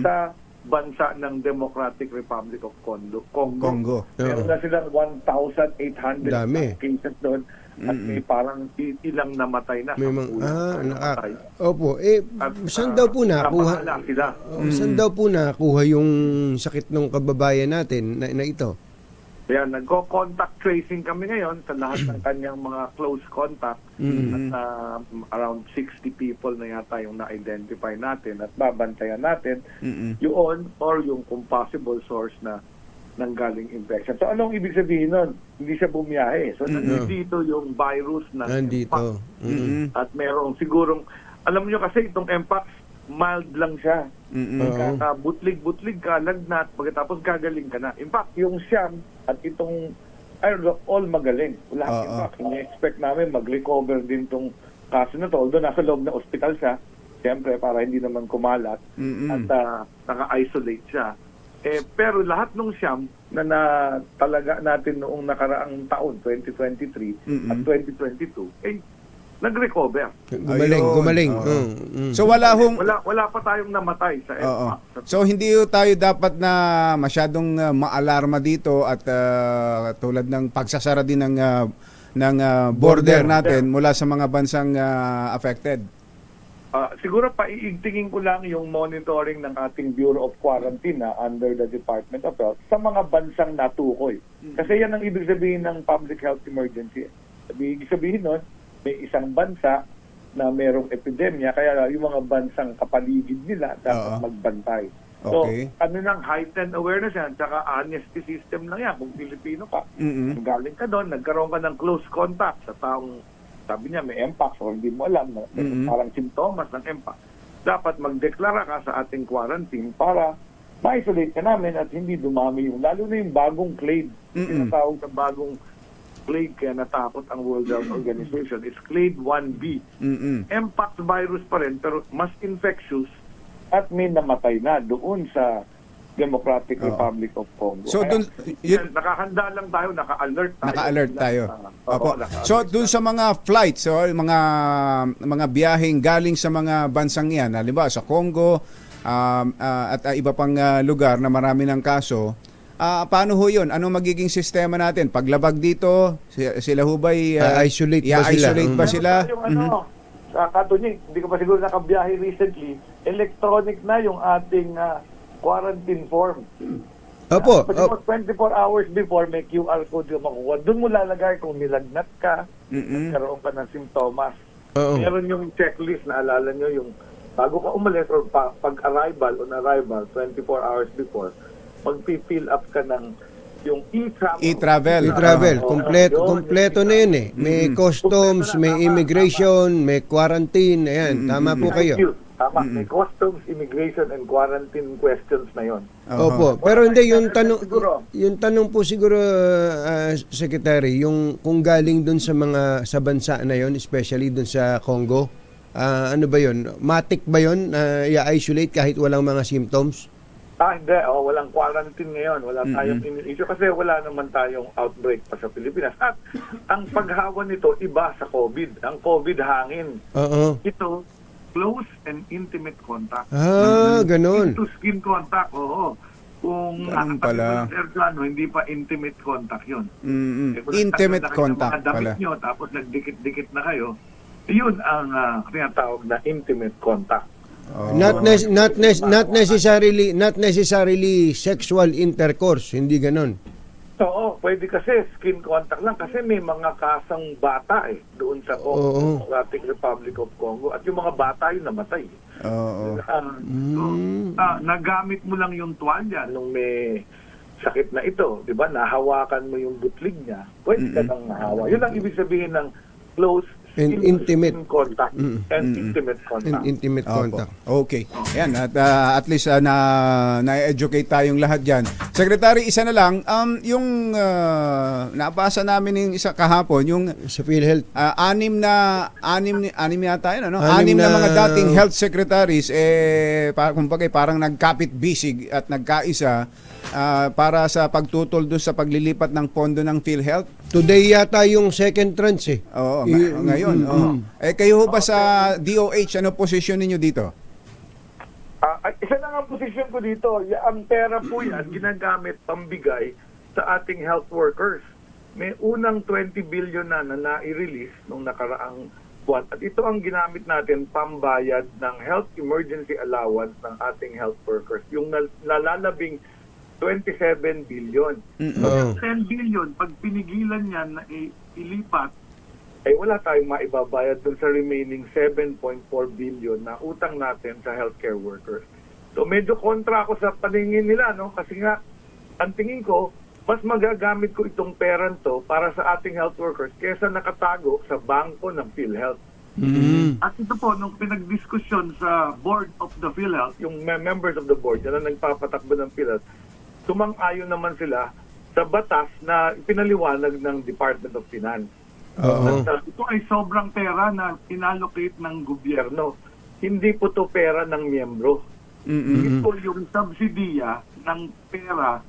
sa bansa ng Democratic Republic of Congo. Meron na silang 1,800 cases doon at may parang ilang namatay na. Opo. Saan daw po nakuha? Saan daw po nakuha yung sakit ng kababayan natin na ito? Kaya nagko-contact tracing kami ngayon sa lahat ng kanyang mga close contact. At around 60 people na yata yung na-identify natin at babantayan natin yun or yung kung possible source na nanggaling infection. So anong ibig sabihin nun? Hindi siya bumiyahe. So nandito yung virus na MPAX. At merong sigurong, alam nyo kasi itong MPAX, mild lang siya. Butlig-butlig ka, lagnat, pagkatapos gagaling ka na. In fact, yung siyam at itong all magaling. Wala impact. Ini-expect namin mag-recover din tong kaso na to. Although nasa loob ng ospital siya, siyempre para hindi naman kumalat at naka-isolate siya. Pero lahat ng siyam na talaga natin noong nakaraang taon, 2023 at 2022, nag-recover. Gumaling. So wala pa tayong namatay sa MPAX. So hindi tayo dapat na masyadong maalarma dito at tulad ng pagsasara din ng border natin mula sa mga bansang affected. Siguro paiigtingin ko lang yung monitoring ng ating Bureau of Quarantine under the Department of Health sa mga bansang natukoy. Kasi yan ang ibig sabihin ng public health emergency. Ibig sabihin nun, may isang bansa na merong epidemya, kaya yung mga bansang kapaligid nila dapat magbantay. Okay. So, nang heightened awareness yan, tsaka honesty system lang yan. Kung Pilipino ka, galing ka doon, nagkaroon ka ng close contact sa taong, sabi niya, may MPAX o hindi mo alam, parang simptomas ng MPAX. Dapat magdeklara ka sa ating quarantine para ma-isolate ka namin at hindi dumami yung, lalo na yung bagong clade. Tinatawag na bagong clade, kaya natakot ang World Health Organization, is clade 1B. MPAX virus pa rin, pero mas infectious at may namatay na doon sa Democratic Republic of Congo. So, nakahanda lang tayo, naka-alert tayo. So, dun sa mga flights, mga biyaheng galing sa mga bansang yan, halimbawa sa Congo at iba pang lugar na marami ng kaso, paano ho yun? Ano magiging sistema natin? Paglabag dito, sila ho ba'y isolate ba sila? Katunying, hindi ka pa siguro nakabiyahe recently, electronic na yung ating quarantine form. Opo. 24 hours before, may QR code yung makuha. Doon mo lalagay kung nilagnat ka, nagkaroon ka ng simptomas. Meron yung checklist na alala nyo yung bago ka umalis or pag-arrival, on arrival, 24 hours before, mag-fill up ka ng yung e-travel. E-travel. Oo, Kompleto na yun eh. May customs, may immigration, may quarantine. Ayan, tama po kayo. Thank you. Tama, may customs, immigration, and quarantine questions na yon. Opo. Pero hindi, Siguro. yung tanong po siguro, Secretary, yung kung galing dun sa bansa na yon, especially dun sa Congo, ano ba yun? Matik ba yun? I-isolate kahit walang mga symptoms? Hindi. Walang quarantine ngayon. Wala tayong issue kasi wala naman tayong outbreak pa sa Pilipinas. At ang paghawa nito, iba sa COVID. Ang COVID hangin. Oo. Ito, close and intimate contact. Ganun. To skin contact, oo. Kung Ganun pala. aeroplano, hindi pa intimate contact yun. Kung Intimate nagtanggal na kayo ng contact mga damit pala. nyo, tapos nagdikit-dikit na kayo, yun ang tinatawag na intimate contact. Not necessarily sexual intercourse, hindi ganon. Oo, pwede kasi skin contact lang kasi may mga kasang bata doon sa Democratic Republic of Congo at yung mga bata yung namatay. Oo. Nagamit mo lang yung tuwalya nung may sakit na ito, 'di ba? Nahawakan mo yung butlig niya. Pwede ka nang mahawa. Yun ang ibig sabihin ng close And intimate. contact and intimate contact. Intimate contact. Okay. Yan, at least na-educate tayong lahat diyan. Secretary, isa na lang, yung nabasa namin yung isa kahapon, yung Sa PhilHealth. anim yata yun, ano? Anim Anim na na mga dating health secretaries kumbaga parang nagkapit-bisig at nagkaisa para sa pagtutol doon sa paglilipat ng pondo ng PhilHealth. Today yata yung second tranche eh. Oo, ngayon. Kayo ho ba sa DOH, ano posisyon ninyo dito? Isa na nga posisyon ko dito, ang pera po yan ginagamit pambigay sa ating health workers. May unang 20 billion na na-release nung nakaraang buwan. At ito ang ginamit natin pambayad ng health emergency allowance ng ating health workers. Yung nalalabing 27 billion. Oh. 10 billion, pag pinigilan yan na ilipat, ay wala tayong maibabayad dun sa remaining 7.4 billion na utang natin sa healthcare workers. So medyo kontra ako sa paningin nila, no? Kasi nga, ang tingin ko, mas magagamit ko itong pera to para sa ating health workers kesa nakatago sa bangko ng PhilHealth. At ito po, nung pinagdiskusyon sa board of the PhilHealth, yung members of the board, yan ang nagpapatakbo ng PhilHealth, sumang-ayon naman sila sa batas na pinaliwanag ng Department of Finance. At ito ay sobrang pera na inallocate ng gobyerno. Hindi po to pera ng miyembro. Ito yung subsidiya ng pera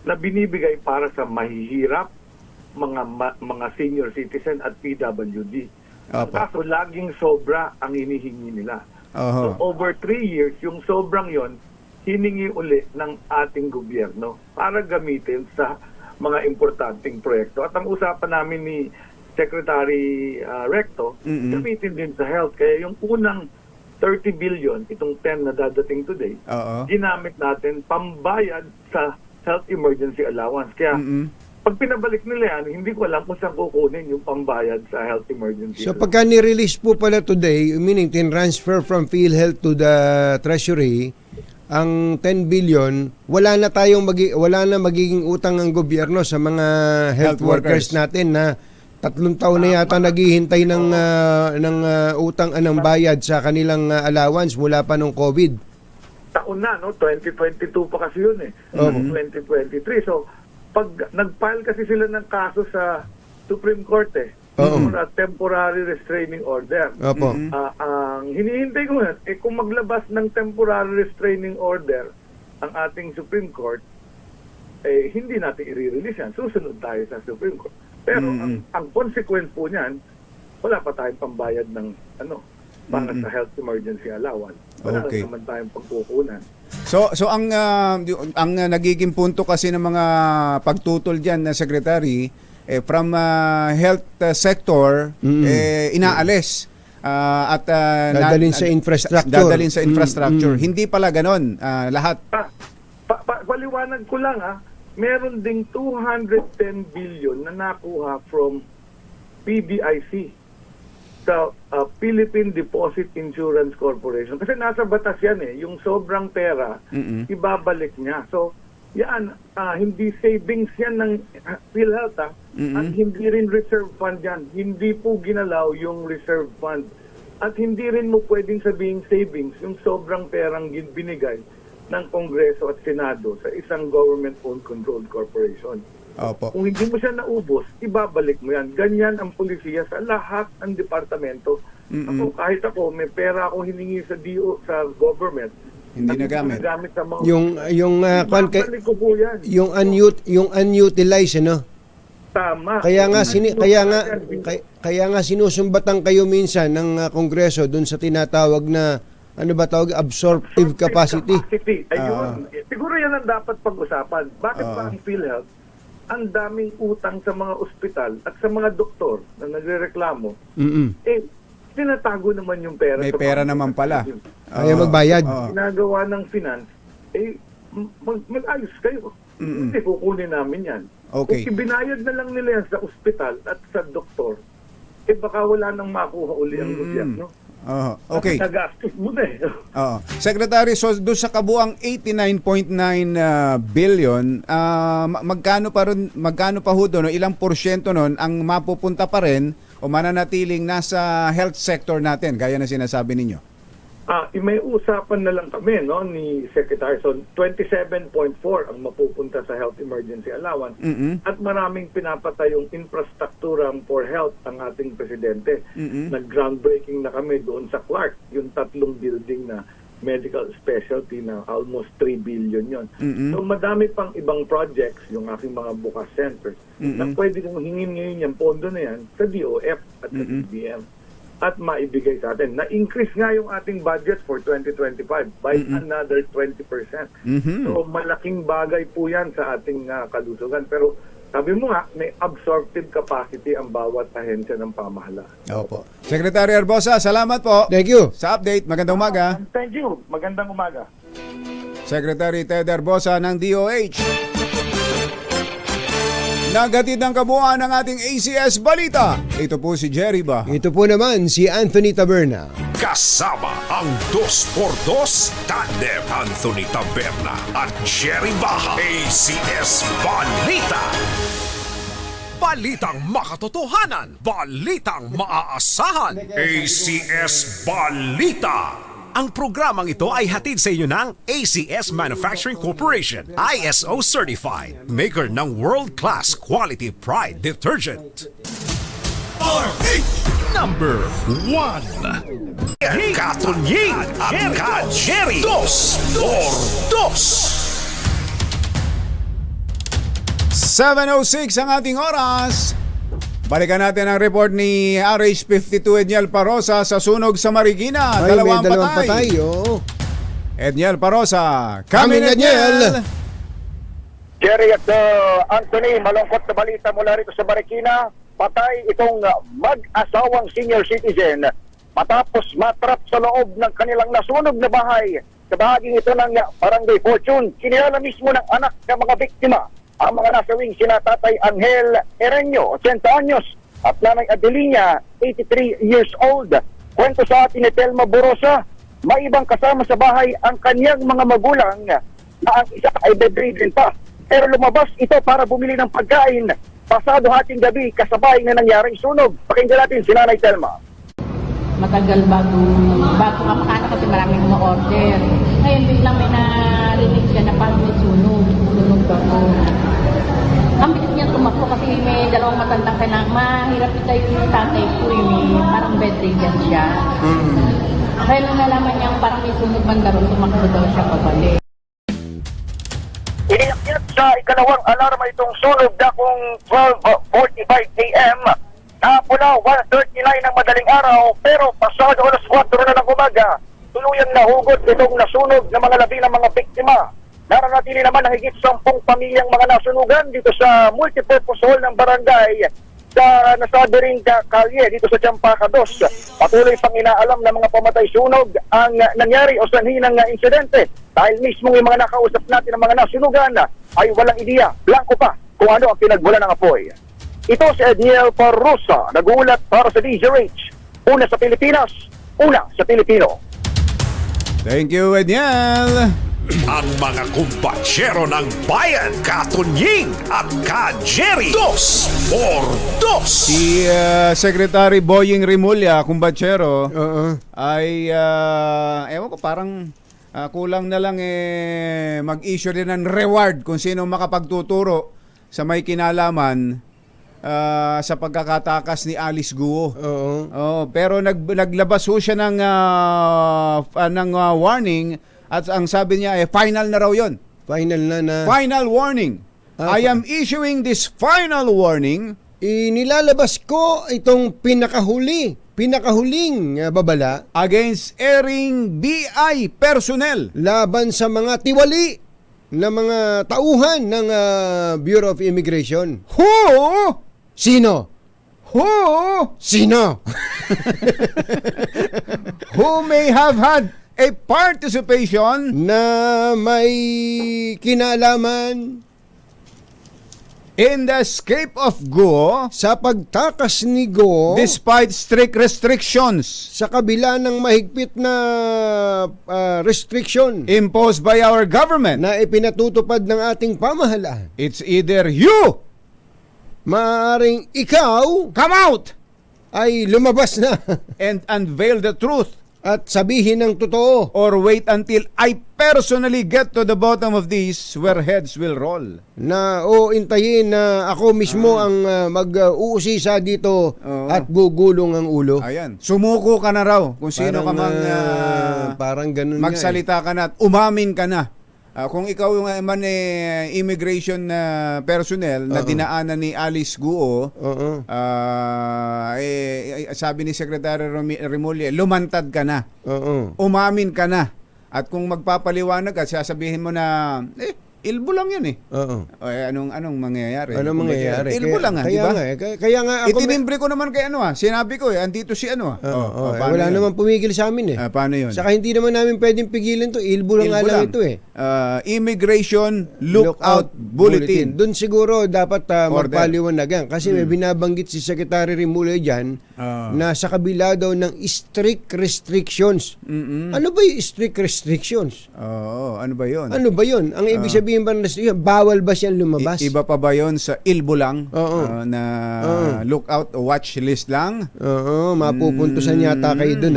na binibigay para sa mahihirap, mga senior citizen at PWD. Kaso laging sobra ang hinihingi nila. So over 3 years, yung sobrang yon hiningi uli ng ating gobyerno para gamitin sa mga importanteng proyekto. At ang usapan namin ni Secretary Recto, gamitin din sa health. Kaya yung unang 30 billion, itong 10 na dadating today, ginamit natin pambayad sa health emergency allowance. Kaya pag pinabalik nila yan, hindi ko alam kung saan kukunin yung pambayad sa health emergency So allowance. pagka ni-release po pala today, meaning tin-transfer from PhilHealth to the Treasury, ang 10 billion, wala na magiging utang ng gobyerno sa mga health workers natin na 3 taon na yata naghihintay ng utang ng bayad sa kanilang allowance mula pa nung COVID. Taon na, no? 2022 pa kasi yun 2023. So, pag nag-file kasi sila ng kaso sa Supreme Court for a temporary restraining order. Opo. Ang hinihintay ko nga, kung maglabas ng temporary restraining order ang ating Supreme Court, hindi natin i-release yan. Susunod tayo sa Supreme Court. Pero ang consequence po niyan, wala pa tayong pambayad ng para sa health emergency allowance. Wala naman tayong pagkukunan. So ang nagiging punto kasi ng mga pagtutol diyan na secretary from health sector inaalis at dadalhin sa infrastructure. Hindi pala ganon lahat. Paliwanag ko lang meron ding 210 billion na nakuha from PDIC sa Philippine Deposit Insurance Corporation. Kasi nasa batas yan yung sobrang pera, ibabalik niya. So, yan, hindi savings yan ng PhilHealth at hindi rin reserve fund yan. Hindi po ginalaw yung reserve fund. At hindi rin mo pwedeng sabihing savings yung sobrang perang binigay ng Kongreso at Senado sa isang government-owned controlled corporation. Opo. Kung hindi mo siya naubos, ibabalik mo yan. Ganyan ang polisiya sa lahat ng departamento. Ako, kahit ako, may pera akong hiningi sa DO, sa government. Hindi nagamit. Sa mga, ibabalik ko po yan. yung unutilized, ano? Tama. Kaya nga sinusumbatan kayo minsan ng Kongreso dun sa tinatawag na absorptive capacity. Ayun. Siguro yan ang dapat pag-usapan. Bakit ba ang PhilHealth ang daming utang sa mga ospital at sa mga doktor na nagrereklamo? Tinatago naman yung pera. May sa pera mga naman pala. Kaya magbayad. Ginagawa ng finance, mag-ayos kayo. Hindi, kukunin namin yan. Okay. Kung ibinayad na lang nila yan sa ospital at sa doktor, baka wala nang makuha uli ang gobyerno. Okay. At nagastos mo na eh. Secretary, so doon sa kabuang 89.9 billion, magkano pa ho doon, ilang porsyento noon ang mapupunta pa rin o mananatiling nasa health sector natin, gaya na sinasabi ninyo? May usapan na lang kami ni Secretary. So 27.4 ang mapupunta sa health emergency allowance at maraming pinapatayong infrastruktura for health ang ating presidente. Nag-groundbreaking na kami doon sa Clark, yung 3 building na medical specialty na almost 3 billion yon. So madami pang ibang projects, yung aking mga bukas centers, na pwede kong hingin ngayon yung pondo na yan sa DOF at sa DBM at maibigay sa atin. Na-increase nga yung ating budget for 2025 by another 20%. So malaking bagay po yan sa ating kalusugan. Pero sabi mo nga, may absorptive capacity ang bawat ahensya ng pamahalaan. Opo. Secretary Arbosa, salamat po. Thank you. Sa update, magandang umaga. Thank you. Magandang umaga. Secretary Ted Arbosa ng DOH. Naghatid ng kabuuan ng ating ACS Balita. Ito po si Jerry Ba. Ito po naman si Anthony Taberna. Kasama ang 2x2 tandem Anthony Taberna at Jerry Baha. ACS Balita. Balitang makatotohanan. Balitang maaasahan. ACS Balita. Ang programang ito ay hatid sa inyo ng ACS Manufacturing Corporation, ISO Certified, maker ng world-class quality Pride detergent. Number 1. Katunying at Ka-Jerry 2x2. 7:06 ang ating oras. Balikan natin ang report ni RH52 Edniel Parosa sa sunog sa Marikina. May Dalawang patay. Edniel Parosa, coming Edniel! Jerry at Anthony, malungkot na balita mula rito sa Marikina. Patay itong mag-asawang senior citizen matapos matrap sa loob ng kanilang nasunog na bahay. Sa bahaging ito ng Barangay Fortune, kinilala mismo ng anak ng mga biktima. Ang mga nasawing sina Tatay Angel Ereño, 80 anyos, at Nanay Adelina, 83 years old. Kwento sa atin ni Telma Borosa, may ibang kasama sa bahay ang kanyang mga magulang na ang isa ay bedridden pa. Pero lumabas ito para bumili ng pagkain. Pasado hating gabi, kasabay na nangyaring sunog. Pakinggan natin si Nanay Telma. Matagal bago ka makaano kasi maraming order. Ngayon biglang may narinig siya na parang may sunog ako. Ang bilis niya tumakbo kasi may dalawang matandang kailangan. Mahirap tayo yung tatay ko parang bedridden siya. Kaya nung nalaman niya parang may sunog banda ron, tumakbo daw siya pabalik. Iniakyat sa ikalawang alarma itong sunog na kung 12:45 a.m. Mula 1:39 ng madaling araw, pero pasado alas 4 na ng umaga, tuluyang nahugot itong nasunog ng mga labi ng mga biktima. Naranatili naman ang higit 10 pamilyang mga nasunugan dito sa multipurpose hall ng barangay sa nasabi ring kalye dito sa Champaca 2. Patuloy pang inaalam ng mga pamatay sunog ang nangyari o sanhi ng insidente dahil mismo yung mga nakausap natin ng mga nasunugan ay walang ideya, blanco pa kung ano ang pinagmula ng apoy. Ito si Edniel Parosa, nag-uulat para sa DZRH. Una sa Pilipinas, una sa Pilipino. Thank you, Edniel. Ang mga kumbatsero ng bayan, Katunying at Ka-Jerry. 2x2. Si Secretary Boying Rimulya, kumbatsero, Oo. ay ewan ko, parang kulang na lang mag-issue din ng reward kung sino makapagtuturo sa may kinalaman sa pagkakatakas ni Alice Guo. Oo. Oh, pero naglabas ho siya ng warning at ang sabi niya final na raw 'yon. Final na. Final warning. I am issuing this final warning Inilalabas ko itong pinakahuling babala against airing BI personnel laban sa mga tiwali na mga tauhan ng Bureau of Immigration. who Sino? Sino? who may have had a participation Na may kinalaman in the escape of Guo sa pagtakas ni Go despite strict restrictions sa kabila ng mahigpit na restriction imposed by our government. na ipinatutupad ng ating pamahalaan. It's either you Maaaring ikaw come out ay lumabas na and unveil the truth, at sabihin ng totoo. or wait until I personally get to the bottom of this where heads will roll. Na intayin na ako mismo ang mag-uusisa dito Oo. at gugulong ang ulo. Ayan. Sumuko ka na raw kung sino ka mang parang ganun magsalita ka na at umamin ka na. Kung ikaw man immigration personnel na dinaanan ni Alice Guo, Oo. sabi ni Secretary Remulla, lumantad ka na. Oo. Umamin ka na. At kung magpapaliwanag ka, sasabihin mo na, ilbo lang yun Oo. anong mangyayari? Ano mangyayari? Ilbo lang di kaya ba? nga, kaya nga ako Itinimbre ko naman kay sinabi ko andito si paano wala yun? naman pumigil sa amin Paano yun? Saka hindi naman namin pwedeng pigilan to. Ilbo lang nga Ilbo lang lang. ito Immigration Lookout Bulletin. Doon siguro dapat Order. magpaliwanagan kasi may binabanggit si Secretary Rimulya dyan na sa kabila daw ng strict restrictions. Ano ba yung strict restrictions? Oo, ano ba yun? Ano ba yun? Ang ibig sabihin ba ng restriction, bawal ba siyang lumabas? Iba pa ba yun sa ilbo lang? Oo. Na lookout o watch list lang? Oo, mapupuntusan yata kayo doon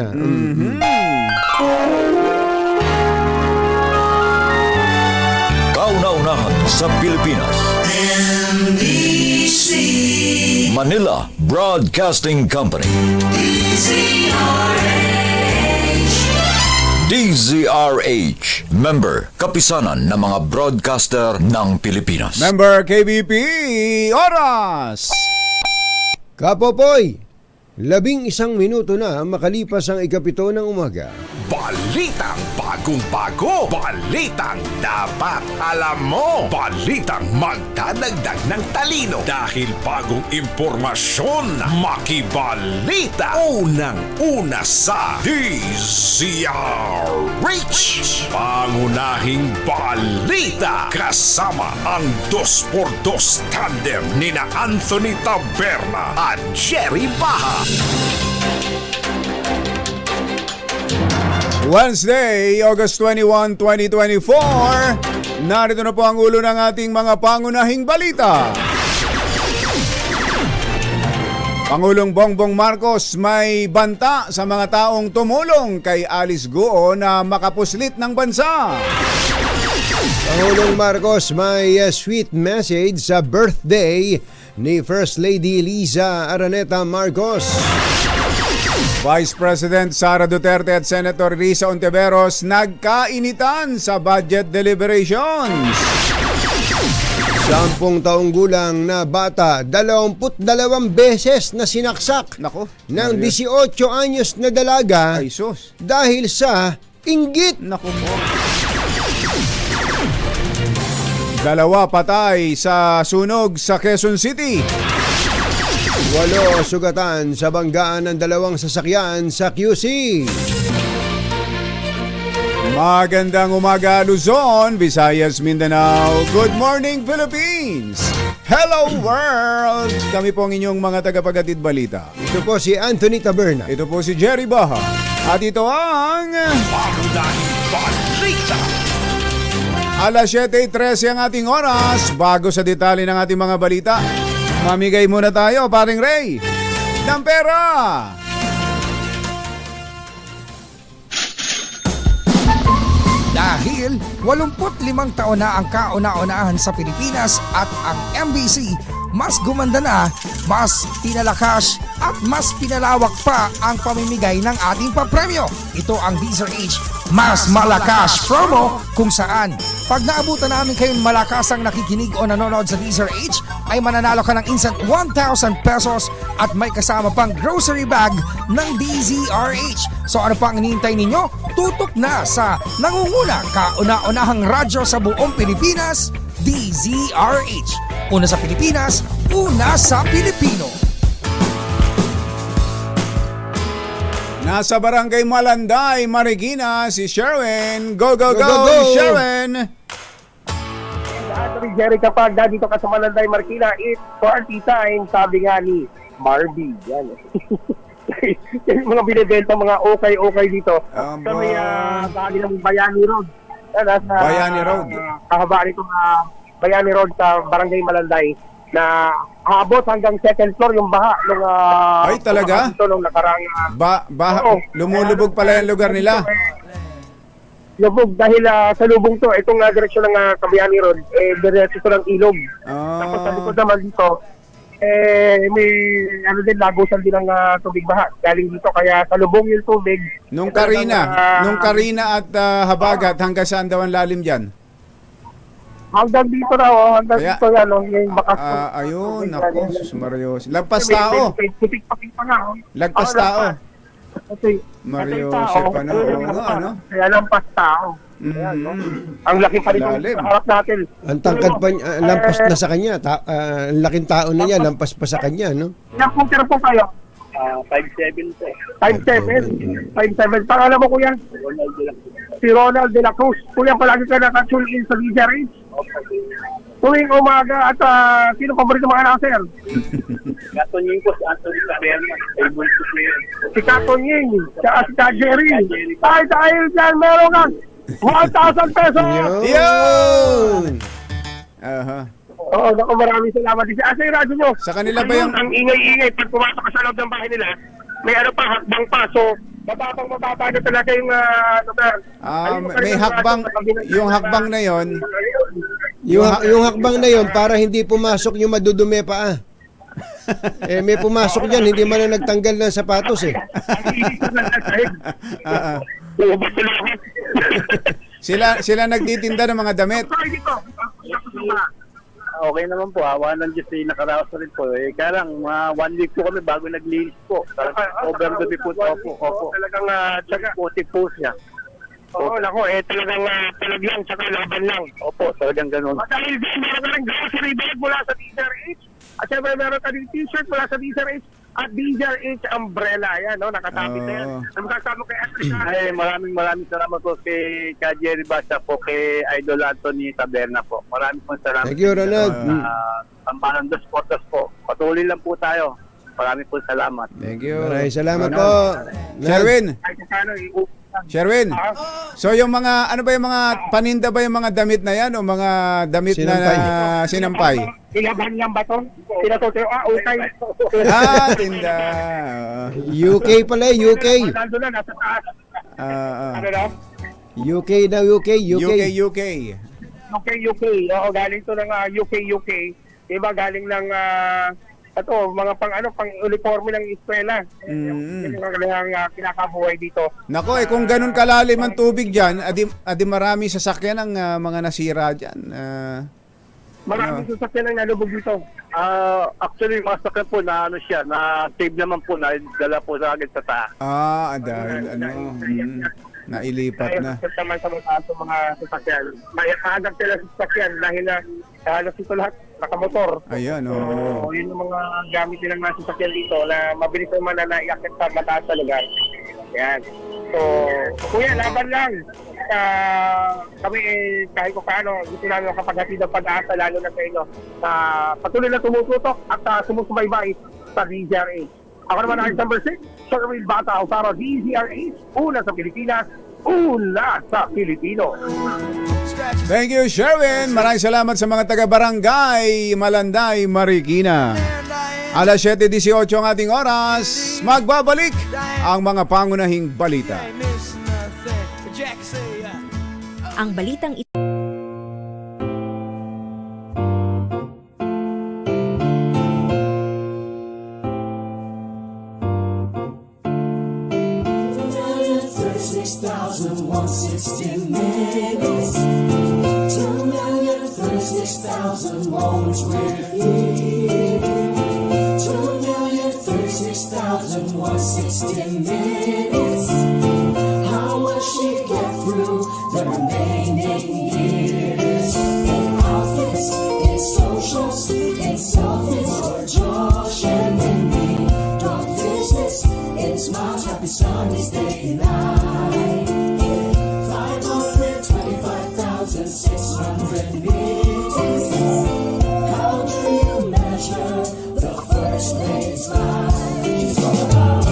Kauna-unahan sa Pilipinas. Manila Broadcasting Company. DZRH. Member, kapisanan ng mga broadcaster ng Pilipinas. Member KBP, oras! Kapopoy, 11 minuto na makalipas ang 7 ng umaga. Balitang bagong-bago. Balitang dapat alam mo. Balitang magdadagdag ng talino. Dahil bagong impormasyon, makibalita. Unang-una sa DZRH. Pangunahing balita. Kasama ang 2x2 tandem nina Anthony Taberna at Jerry Baha. Wednesday, August 21, 2024. Narito na po ang ulo ng ating mga pangunahing balita. Pangulong Bongbong Marcos may banta sa mga taong tumulong kay Alice Guo na makapuslit ng bansa. Pangulong Marcos may sweet message sa birthday ni First Lady Liza Araneta Marcos. Vice President Sara Duterte at Senator Risa Ontiveros nagkainitan sa budget deliberations. 10 taong gulang na bata, 22 beses na sinaksak Nako, ng 18 anyos na dalaga ay sus. dahil sa inggit. Nako po. 2 patay sa sunog sa Quezon City. 8 sugatan sa banggaan ng 2 sasakyan sa QC. Magandang umaga Luzon, Visayas, Mindanao. Good morning Philippines. Hello world. Kami po ang inyong mga tagapaghatid balita. Ito po si Anthony Taberna. Ito po si Jerry Baha. At ito ang Pangunahing balita. Alas 7:13 ang ating oras. Bago sa detalye ng ating mga balita, mamigay muna tayo, paring Ray, ng pera. Dahil 85 taon na ang kauna-unahan sa Pilipinas at ang MBC mas gumanda na, mas pinalakas at mas pinalawak pa ang pamimigay ng ating papremyo. Ito ang DZRH Mas Malakas Promo, kung saan pag naabutan namin kayong malakasang nakikinig o nanonood sa DZRH ay mananalo ka ng instant 1,000 pesos at may kasama pang grocery bag ng DZRH. So ano pang hinihintay ninyo? Tutok na sa nangunguna kauna-unahang radyo sa buong Pilipinas, DZRH. Una sa Pilipinas, una sa Pilipino. Nasa Barangay Malanday, Marikina, si Sherwin. Go, go, go, Go, go, go! Sherwin! Atty. Jerry, kapag dito ka sa Malanday, Marikina, it's party time, sabi nga ni Marby. Yan. Yan yung mga binibenta, mga okay dito. Sa may bahagi ng Bayani Road. Bayani Road. Kahabaan itong Bayani Road sa Barangay Malanday na habot hanggang second floor yung baha nung Ay, talaga? dito nung nakarang Oo. Lumulubog pala yung lugar nila. Lubog dahil sa lubong to, itong direksyon ng Kabayani Road, diretso to ng ilog. Tapos sa likod naman dito, may din, lagusan din ng tubig baha. Galing dito, kaya sa lubong yung tubig. Nung Karina at Habagat, hanggang saan daw ang lalim dyan? Hanggang dito na, hanggang Kaya- dito yan, yung bakas. Ayun, ako, sus Marios. Lagpas tao. Putik-putik pa nga. Lagpas tao. Kasi, Mario tao. Josep, ano? Kaya lampas tao. Ayan, no? Ang laki pa rin Lalim. sa harap natin. Ang tangkad pa niya, lampas na sa kanya. Ang laking tao na niya, lampas pa sa kanya, no? Ilang punter po kayo? 5'7 po. 5'7. Pangalan mo, kuya? Si Ronald de la Cruz. Kuya, palagi ka nakatune in sa DZRH. Tuwing umaga at sino paborito mga anak, sir? Katonying ko si Anthony Taberna. Si Katonying, saka si Jerry. Dahil dyan, meron kang 1,000 pesos! Yun! Aha. Oo, naku, maraming salamat. Asa yung radyo nyo? Sa kanila ba yung... Ang ingay-ingay, pag pumasok ka sa loob ng bahay nila, may ano pa, hakbang pa. So, mababa na talaga yung... may hakbang, yung hakbang na yon. Yung hakbang na yon para hindi pumasok yung madudumi pa. May pumasok dyan, hindi man na nagtanggal ng sapatos eh. Sila nagtitinda ng mga damit. Okay naman po, awa ng Diyos ay nakaraos na rin po. Kaya lang, 1 week po kami bago naglinis po. Sobrang gabi po. Opo. Talagang tsaga. Putik po siya. Oo, nako, talagang talaglang, tsaka laban lang. Opo, talagang ganun. Dahil meron ka rin grocery bag mula sa DZRH. At syempre meron ka rin t-shirt mula sa DZRH at DZRH umbrella. Ayan, no? Nakatabi na yan. Ang magkasama kay Atrisha. Ay, maraming salamat po kay Jerry Basa po, kay Idol Anthony Taberna po. Maraming salamat. Thank you, Ronald. Tambalan dos portas po. Patuloy lang po tayo. Maraming salamat. Thank you. Maraming salamat po. Sherwin, Kahit paano, Sherwin. So yung mga, ano ba yung mga, paninda ba yung mga damit na yan o mga damit Sinampay. na sinampay? Ilaban lang ba ito? Pinatutuyo, utay. Tinda. UK pala, UK. Nandun na, nasa taas. Ano na? UK daw, UK. UK. UK. Oo, galing to ng UK. Diba, galing ng mga pang uniforme ng eskwela. Yun yung kinakabuhay dito. Nako, kung ganun kalalim ang tubig dyan, adi marami sasakyan ang mga nasira dyan. Maraming sasakyan ang nalubog dito. Actually, mga sakyan po na save naman po, na dala po sa agad sa taas. Dahil nailipat na. Naman sa mga sasakyan. May kaagad sila sa sasakyan dahil halos ito lahat nakamotor. Ayan, So, yun yung mga gamit nilang mga sasakyan dito na mabilis naman na naiakit sa mataas sa lugar. Yan. So, kuya, laban lang. Kami kahit ko paano, gusto namin kapaghatid ng pag-asa, lalo na sa inyo. Patuloy na tumututok at sumusubaybay sa DZRH. Ako naman ang number 6, Sherwin Bata Osaro, DZRH, una sa Pilipinas, una sa Pilipino. Thank you, Sherwin. Maraming salamat sa mga taga-barangay Malanday, Marikina. Alas 7:18 ang ating oras. Magbabalik ang mga pangunahing balita. Ang balitang ito. How will she get through the remaining years? In office, in socials, in selfish or Josh and me. Dog business, in smiles, happy Sundays, day and night. 525,600 meetings. How do you measure the first lady's life? She's all about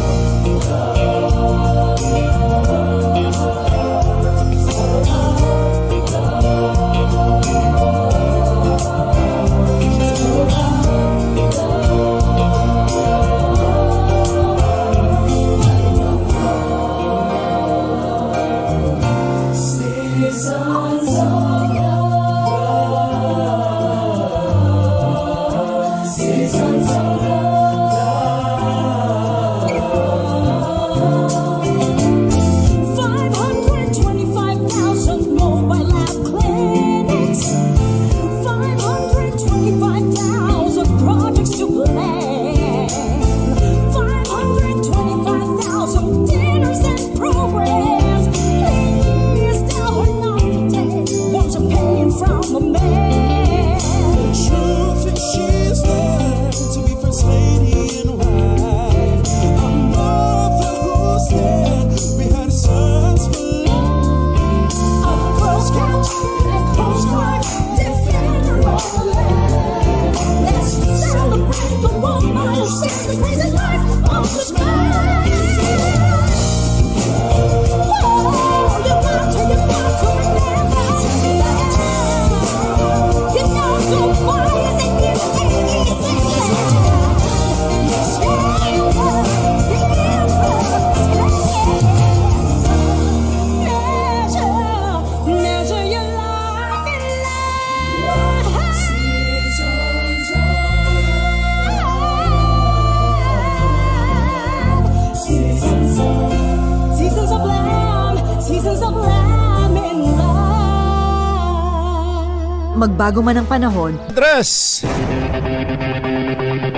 Magbago man ang panahon. Tres!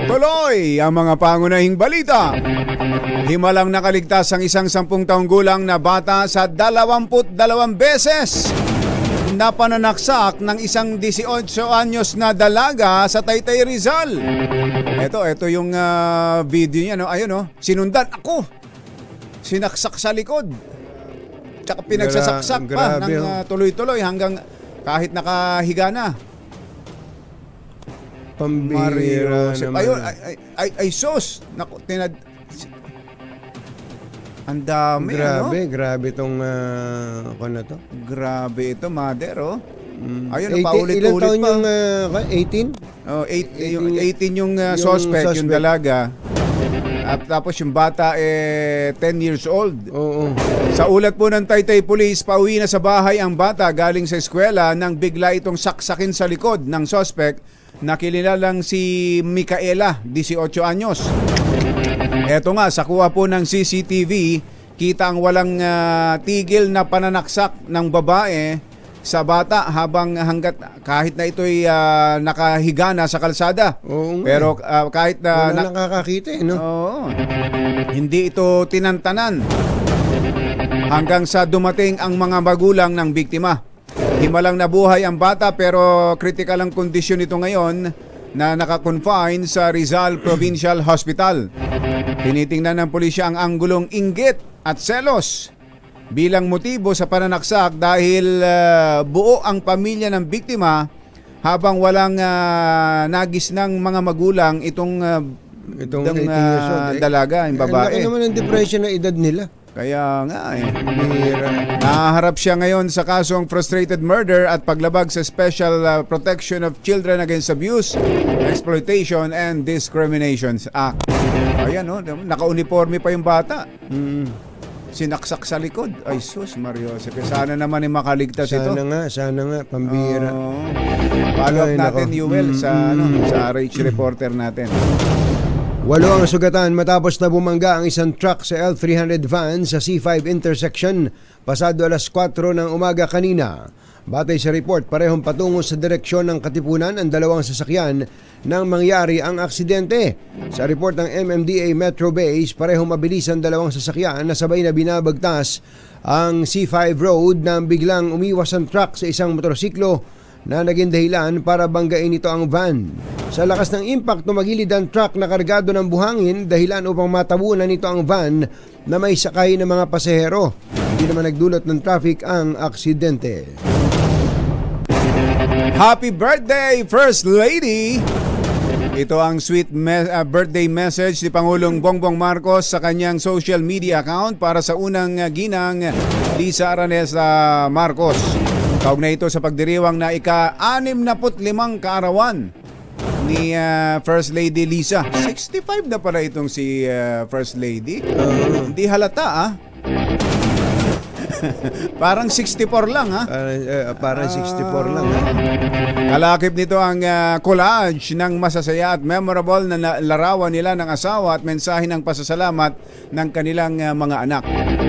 Tuloy ang mga pangunahing balita. Himalang nakaligtas ang isang 10 taong gulang na bata sa 22 beses na pananaksak ng isang 18 anyos na dalaga sa Taytay, Rizal. Ito yung video niya, no? Ayun, no? Sinundan ako. Sinaksak sa likod. Tsaka pinagsasaksak pa ng tuloy-tuloy hanggang kahit nakahiga na. Pambira naman. Ayun, ay sus. Naku, ang dami, Grabe itong na to. Grabe ito, mother, oh. Ayun, 18, paulit-ulit ilang taon pa. yung 18? Oh, 18 yung suspect, yung dalaga. At tapos yung bata 10 years old. Oo. Sa ulat po ng Taytay Police, pauwi na sa bahay ang bata galing sa eskwela nang bigla itong saksakin sa likod ng suspect na kinilalang si Micaela, 18 anyos. Eto nga, sa kuha po ng CCTV, kita ang walang tigil na pananaksak ng babae sa bata hanggat kahit na ito'y nakahiga na sa kalsada. Oo, pero kahit na wala nakakakita, no? Oo. Hindi ito tinantanan hanggang sa dumating ang mga magulang ng biktima. Himalang nabuhay ang bata pero critical ang kondisyon nito ngayon na naka-confine sa Rizal Provincial Hospital. Tinitingnan ng pulisya ang anggulong inggit at selos bilang motibo sa pananaksak dahil buo ang pamilya ng biktima habang walang nagis ng mga magulang itong 18 years old, dalaga, yung babae. Laki naman ang depression na edad nila. Kaya nga Bihira. nahaharap siya ngayon sa kasong frustrated murder at paglabag sa Special Protection of Children Against Abuse, Exploitation and Discrimination Act. Ayan, no? Naka-uniforme pa yung bata. Sinaksak sa likod. Ay sus, Mario. Sana naman ay makaligtas ito. Sana nga, pambihira. Follow up Ay, natin, nako. Yuel, sa RH reporter natin. 8 ang sugatan matapos na bumangga ang isang truck sa L300 van sa C5 intersection pasado alas 4 ng umaga kanina. Batay sa report, parehong patungo sa direksyon ng Katipunan ang dalawang sasakyan nang mangyari ang aksidente. Sa report ng MMDA Metro Base, parehong mabilis ang dalawang sasakyan na sabay na binabagtas ang C5 road nang biglang umiwas ang truck sa isang motorsiklo na naging dahilan para banggain ito ang van. Sa lakas ng impact, tumagilid ang truck na kargado ng buhangin dahilan upang matabunan nito ang van na may sakay ng mga pasahero. Hindi naman nagdulot ng traffic ang aksidente. Happy birthday, First Lady! Ito ang sweet birthday message ni Pangulong Bongbong Marcos sa kanyang social media account para sa unang ginang Lisa Araneta Marcos. Kaugnay ito sa pagdiriwang na ika-65 kaarawan ni First Lady Lisa. 65 na pala itong si First Lady. Hindi halata Parang 64 lang Parang 64 lang Kalakip nito ang collage ng masasaya at memorable na larawan nila ng asawa at mensahe ng pasasalamat ng kanilang mga anak.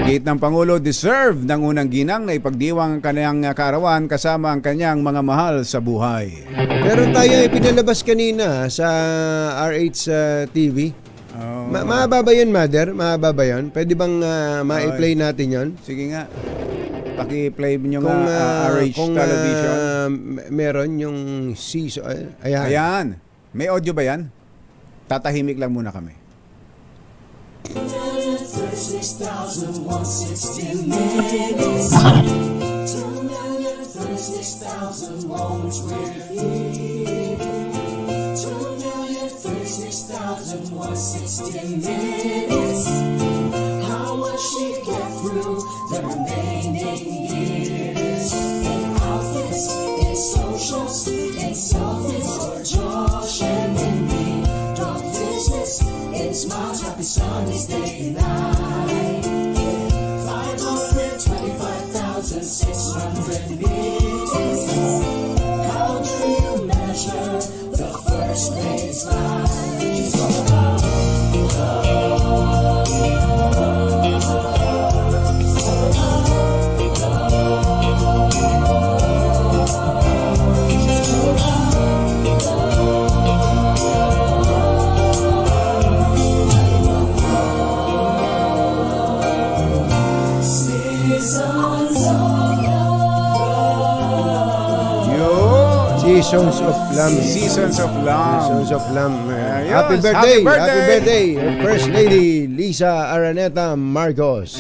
Gate ng Pangulo, deserve ng unang ginang na ipagdiwang ang kanyang kaarawan kasama ang kanyang mga mahal sa buhay. Meron tayo ipinalabas kanina sa RH TV. Mahaba ba yun, Mother? Mahaba ba yun? Pwede bang ma-play natin yun? Sige nga. Paki-play nyo Kung, nga RH kung, Television. Meron yung season. Ayan. Ayan. May audio ba yan? Tatahimik lang muna kami. 36,160 minutes. 2,036,000 moments with you. 2,036,160 minutes. How will she get through the remaining years? In outfits, in socials, in selfies, or Josh and Mindy. Dog business, in smiles, happy Sundays, day and night. 525,600 minutes. How do you measure the first lady's life? She's all about Seasons of Lamb. Seasons of Lamb. Seasons of Lamb. Ayos, Happy birthday! happy birthday! Happy birthday! First Lady Lisa Araneta Marcos.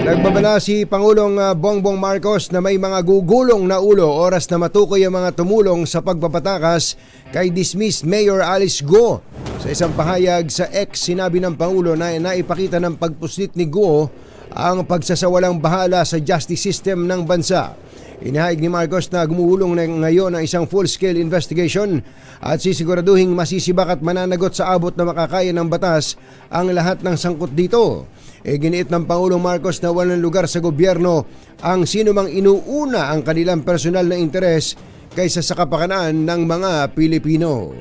Nagbabala si Pangulong Bongbong Marcos na may mga gugulong na ulo oras na matukoy ang mga tumulong sa pagpapatakas kay dismissed Mayor Alice Go. Sa isang pahayag sa X, sinabi ng Pangulo na naipakita ng pagpuslit ni Go ang pagsasawalang bahala sa justice system ng bansa. Inihayag ni Marcos na gumuulong na ngayon ang isang full-scale investigation at sisiguraduhing masisibak at mananagot sa abot na makakaya ng batas ang lahat ng sangkot dito. Giniit ng Pangulong Marcos na walang lugar sa gobyerno ang sinumang inuuna ang kanilang personal na interes kaysa sa kapakanan ng mga Pilipino.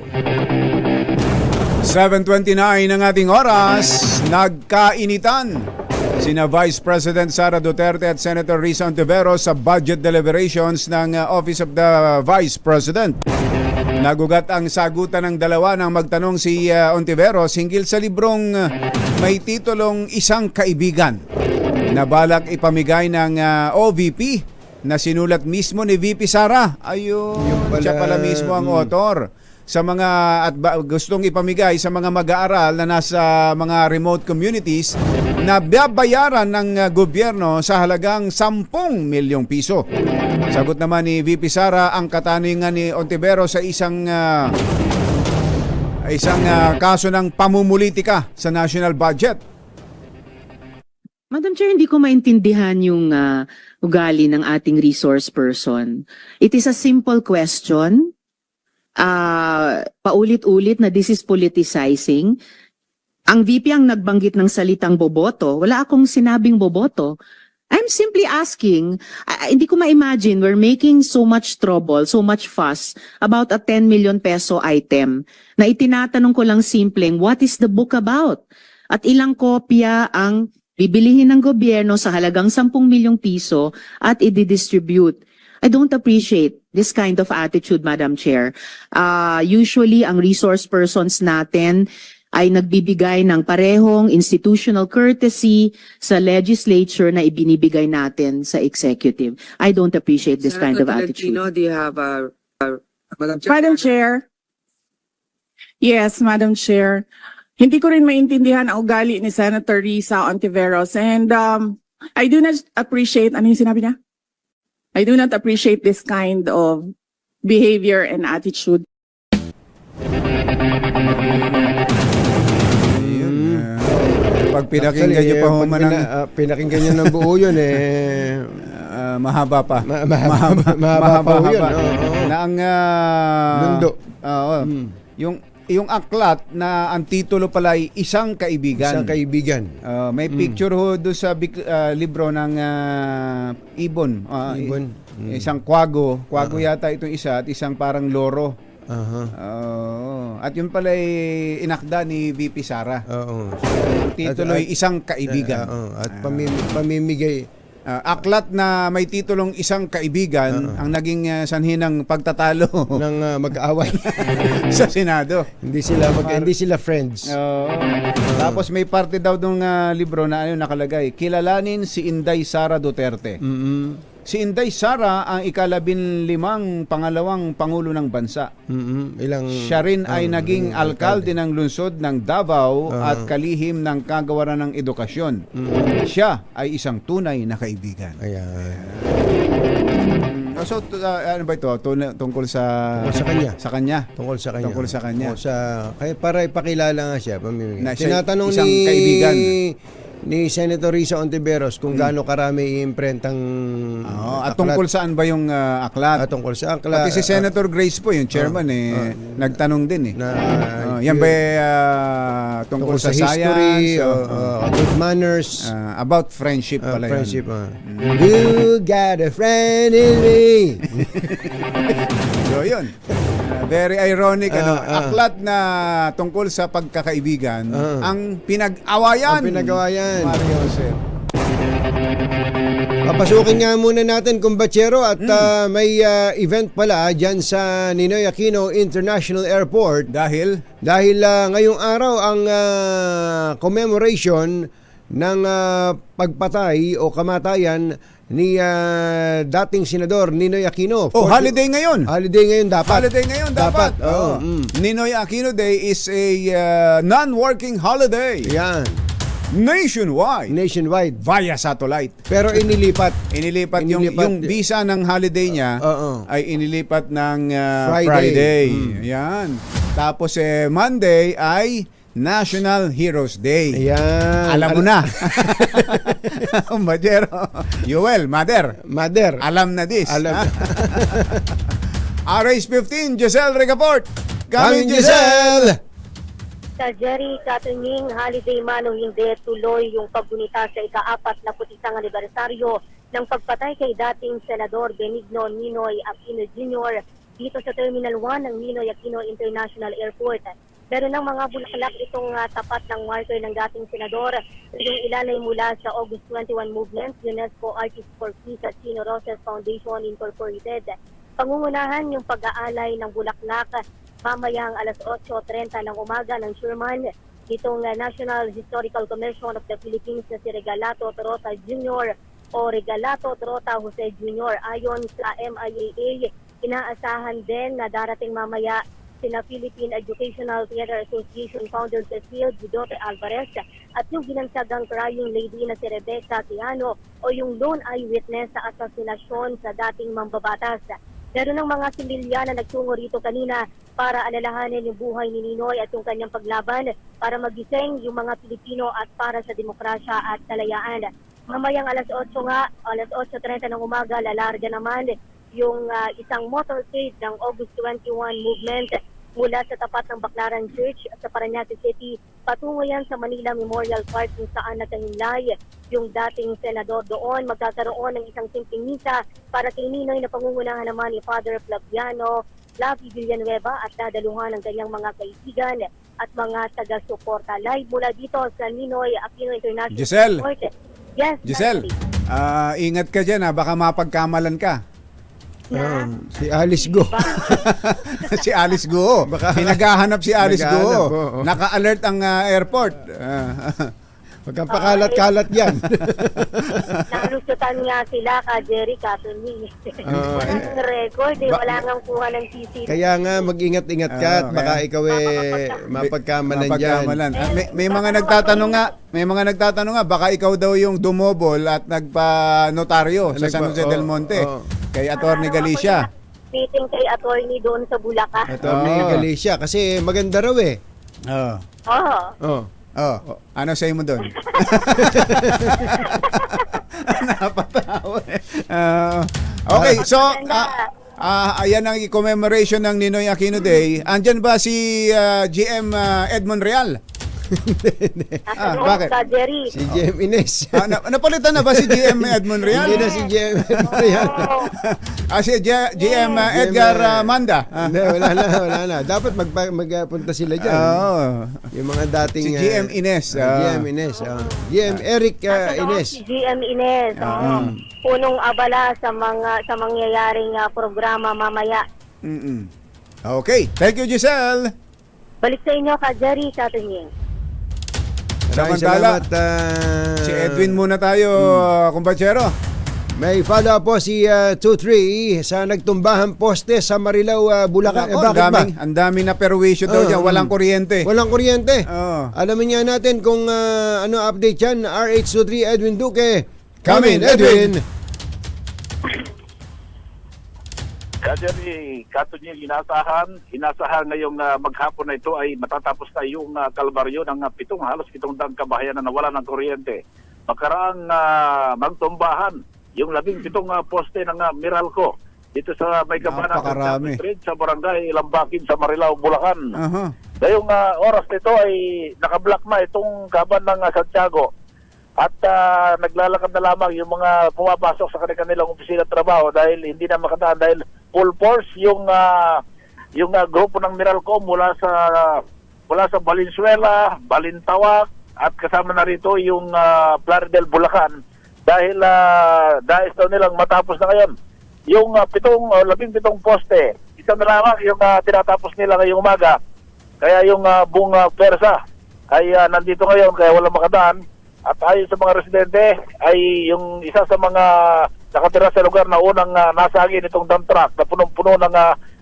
7:29 ang ating oras. Nagkainitan sina Vice President Sara Duterte at Senator Risa Ontiveros sa budget deliberations ng Office of the Vice President. Nagugat ang sagutan ng dalawa nang magtanong si Ontiveros hinggil sa librong may titulong Isang Kaibigan na balak ipamigay ng OVP na sinulat mismo ni VP Sara. Ayun, siya pala mismo ang author. Sa mga at gustong ipamigay sa mga mag-aaral na nasa mga remote communities na babayaran ng gobyerno sa halagang 10 milyong piso. Sagot naman ni VP Sara, ang katanungan ni Ontiveros sa isang isang kaso ng pamumulitika sa national budget. Madam Chair, hindi ko maintindihan yung ugali ng ating resource person. It is a simple question. Paulit-ulit na this is politicizing. Ang VP ang nagbanggit ng salitang boboto. Wala akong sinabing boboto. I'm simply asking, hindi ko ma-imagine we're making so much trouble, so much fuss about a 10 million peso item na itinatanong ko lang simpleng, what is the book about? At ilang kopya ang bibilihin ng gobyerno sa halagang 10 milyong piso at i-distribute. I don't appreciate this kind of attitude, Madam Chair. Usually, ang resource persons natin ay nagbibigay ng parehong institutional courtesy sa legislature na ibinibigay natin sa executive. I don't appreciate this kind of attitude. Do you have Madam Chair? Madam Chair. Yes, Madam Chair. Hindi ko rin maintindihan ang ugali ni Senator Risa Ontiveros, and I do not appreciate, ano yung sinabi niya? I do not appreciate this kind of behavior and attitude. Pag pinakinggan niyo pa ho man ang... pinakinggan niyo ng buo yun mahaba pa. Mahaba pa ho yun. Na ang... Lundo. Yung aklat na ang titulo pala ay Isang Kaibigan. Isang Kaibigan. May picture ho doon sa libro ng ibon. Ibon. Isang kwago. Kwago yata itong isa at isang parang loro. At yun pala ay inakda ni VP Sara. Ang titulo ay Isang Kaibigan. At pamimigay. Aklat na may titulong Isang Kaibigan ang naging sanhi ng pagtatalo ng mag-aaway sa Senado. Hindi sila friends. Tapos may parte daw ng libro na nakalagay, kilalanin si Inday Sara Duterte. Si Inday Sara ang ika-15 pangalawang pangulo ng bansa. Siya rin ay naging alkalde ng lungsod ng Davao at kalihim ng kagawaran ng edukasyon. Siya ay isang tunay na kaibigan. So, ano ba ito? Tungkol sa kanya. Sa kanya. Tungkol sa kanya. Tungkol sa kanya. Kaya para ipakilala nga siya. Tinatanong isang kaibigan ni Senator Risa Ontiveros kung gaano karami i-imprentang at tungkol saan ba yung aklat? Tungkol sa aklat. Pati si Senator Grace po, yung chairman, nagtanong din yan ba tungkol sa history, science, good manners, about friendship pala friendship, you got a friend in me. So yun. Very ironic, aklat na tungkol sa pagkakaibigan, ang pinag-awayan. Mario Joseph. Papasukin nga muna natin, kumbachero, at may event pala dyan sa Ninoy Aquino International Airport. Dahil ngayong araw ang commemoration ng pagpatay o kamatayan ni dating senador Ninoy Aquino. Holiday ngayon. Holiday ngayon dapat. Ninoy Aquino Day is a non-working holiday. Yan. Nationwide via satellite. Pero inilipat yung visa ng holiday niya ay inilipat ng Friday. Yan. Tapos Monday ay National Heroes Day. Ayan. Alam mo na. Umbajero. Yuel, Mother. Alam na this. RH15, Giselle Regaport. Coming, Giselle! Sa Jerry Katunying Holiday man o hindi, tuloy yung paggunita sa ika-41 anibersaryo ng pagpatay kay dating Senador Benigno Ninoy Aquino Jr. dito sa Terminal 1 ng Ninoy Aquino International Airport. Meron ng mga bulaklak itong tapat ng marker ng dating senador. Yung ilan ay mula sa August 21 Movement, UNESCO Artists for Peace at Chino Roses Foundation Incorporated. Pangungunahan yung pag-aalay ng bulaklak mamayang alas 8:30 ng umaga ng chairman nitong National Historical Commission of the Philippines na si Regalato Trota Jr. o Regalato Trota Jose Jr. Ayon sa MIAA, inaasahan din na darating mamaya sina Philippine Educational Theater Association founder Cecil Guidote Alvarez at yung ginansagang crying lady na si Rebecca Tiano o yung lone eyewitness sa asasinasyon sa dating mambabatas. Meron ng mga similya na nagtungo rito kanina para alalahanin yung buhay ni Ninoy at yung kanyang paglaban para magising yung mga Pilipino at para sa demokrasya at kalayaan. Mamayang alas 8 nga, alas 8:30 ng umaga, lalarga naman yung isang motorcade ng August 21 movement mula sa tapat ng Baclaran Church sa Parañaque City. Patungo yan sa Manila Memorial Park kung saan nakahinlay yung dating senador doon. Magkakaroon ng isang simpleng misa para kay Ninoy na pangungunahan naman ni Father Flaviano Flavi Villanueva at dadaluhan ng kanyang mga kaibigan at mga taga-suporta. Live mula dito sa Ninoy Aquino International Giselle. Airport. Yes, Giselle, ingat ka dyan baka mapagkamalan ka. Si Alice Go. Si Alice Go. Pinaghahanap si Alice Go. oo. Naka-alert ang airport. Huwag kang pakalat-kalat yan. Nalusutan nga sila ka Jerry Katuning. Walang record wala nang kuha ng CCTV. Kaya nga mag-ingat-ingat ka at baka ikaw mapagkamalan dyan. May mga nagtatanong nga baka ikaw daw yung dumobol at nagpa-notaryo sa San Jose del Monte kay Attorney Galicia. Meeting kay attorney doon sa Bulacan. Attorney Galicia kasi maganda raw eh. Ano say mo doon? Napatawa okay, so ayan ang commemoration ng Ninoy Aquino Day. Andyan ba si GM Edmond Real? Bakit? Si GM Ines. Napalitan na ba si GM Edmond Real? Hindi na si GM Edmond Real. Si GM Edgar Manda. Hindi, wala na. Dapat magpunta sila dyan. Yung mga dating... Si GM Ines. GM Ines. GM Eric Ines. Si GM Ines. Punong abala sa mangyayaring programa mamaya. Okay. Thank you, Giselle. Balik sa inyo ka Jerry Katuning. Salamat. Si Edwin muna tayo, kumpatsero. May follow po si 2-3 sa nagtumbahan poste sa Marilao, Bulacan. Bakit ba? Ang dami na perwisyo daw dyan. Walang kuryente. Walang kuryente. Alamin nga natin kung ano update yan. RH23 Edwin Duque. Come in, Edwin. Jerry Katuning, inasahan ngayong maghapon na ito ay matatapos na yung kalbaryo ng halos 700 kabahayan na nawala ng kuryente. Makaraang magtumbahan yung 17 poste ng Meralco dito sa may kabanan ng Street sa barangay Lambakin sa Marilao, Bulacan. Ngayong oras nito ay nakablock na itong kaban ng Santiago. At naglalakad na lamang yung mga pumapasok sa kanilang opisina at trabaho dahil hindi na makadaan dahil full force yung grupo ng Meralco mula sa Valenzuela, Balintawak at kasama na rito yung Plaridel, Bulacan dahil dahil daw nilang matapos na ngayon yung 17 poste. Isa na lamang yung tinatapos nila ngayong umaga. Kaya yung buong persa ay nandito ngayon kaya walang makadaan. At ayon sa mga residente ay yung isa sa mga nakatira sa lugar na unang nasagi nitong dump truck na punong-puno ng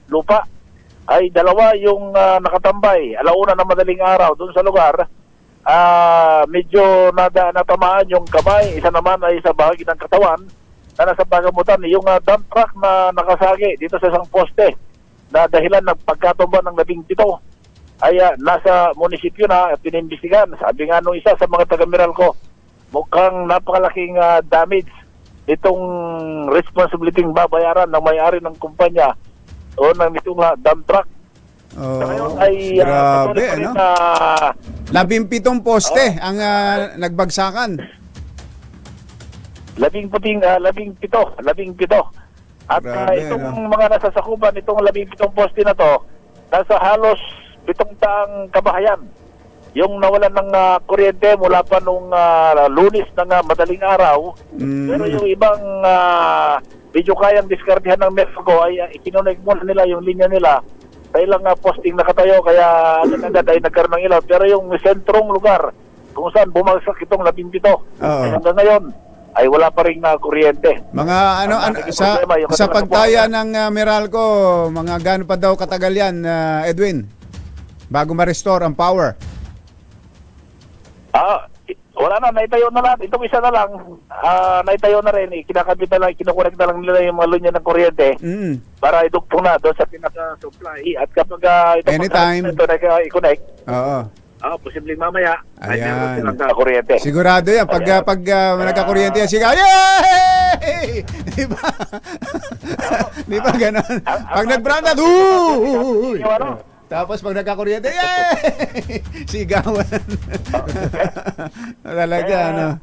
lupa ay dalawa yung nakatambay. Alauna na madaling araw doon sa lugar. Medyo natamaan yung kamay. Isa naman ay sa bahagi ng katawan na nasa pagamutan. Yung dump truck na nakasagi dito sa isang poste na dahilan ng pagkatumba ng 17 ay nasa munisipyo na at pinimbestigan. Sabi nga nung isa sa mga taga-Meralco, mukhang napakalaking damage itong responsibility babayaran ng may-ari ng kumpanya o ng itong dump truck. Ay grabe, no? 17 poste ang nagbagsakan. 17. At grabe, itong mga nasasakupan, itong 17 poste na to, nasa halos 700 kabahayan yung nawalan ng kuryente mula pa nung Lunes ng madaling araw. Pero yung ibang medyo kayang diskardihan ng Meralco ay ikinunig muna nila yung linya nila sa ilang posting nakatayo kaya agad ay nagkaroon ng ilaw. Pero yung sentrong lugar kung saan bumagsak itong 17 hanggang ngayon ay wala pa rin kuryente. Mga sa pagtaya ng Meralco, mga gaano pa daw katagal yan, Edwin? Bago ma-restore ang power? Wala na, naitayo na lahat. Itong isa na lang, naitayo na rin. Kinakabit na lang, kinukorek na lang nila yung mga linya ng kuryente para idugtong na doon sa pinaka-supply. At kapag anytime ito na-i-connect, oo. posibleng mamaya, ay Ayan. meron silang kuryente. Sigurado yan. Pag nagka-kuryente yan, sigaw, yay! Di ba? Di ba ganon? Pag nag-brandad, tapos pag nagka-kuryente, yay! Sigawan. Talaga, ano?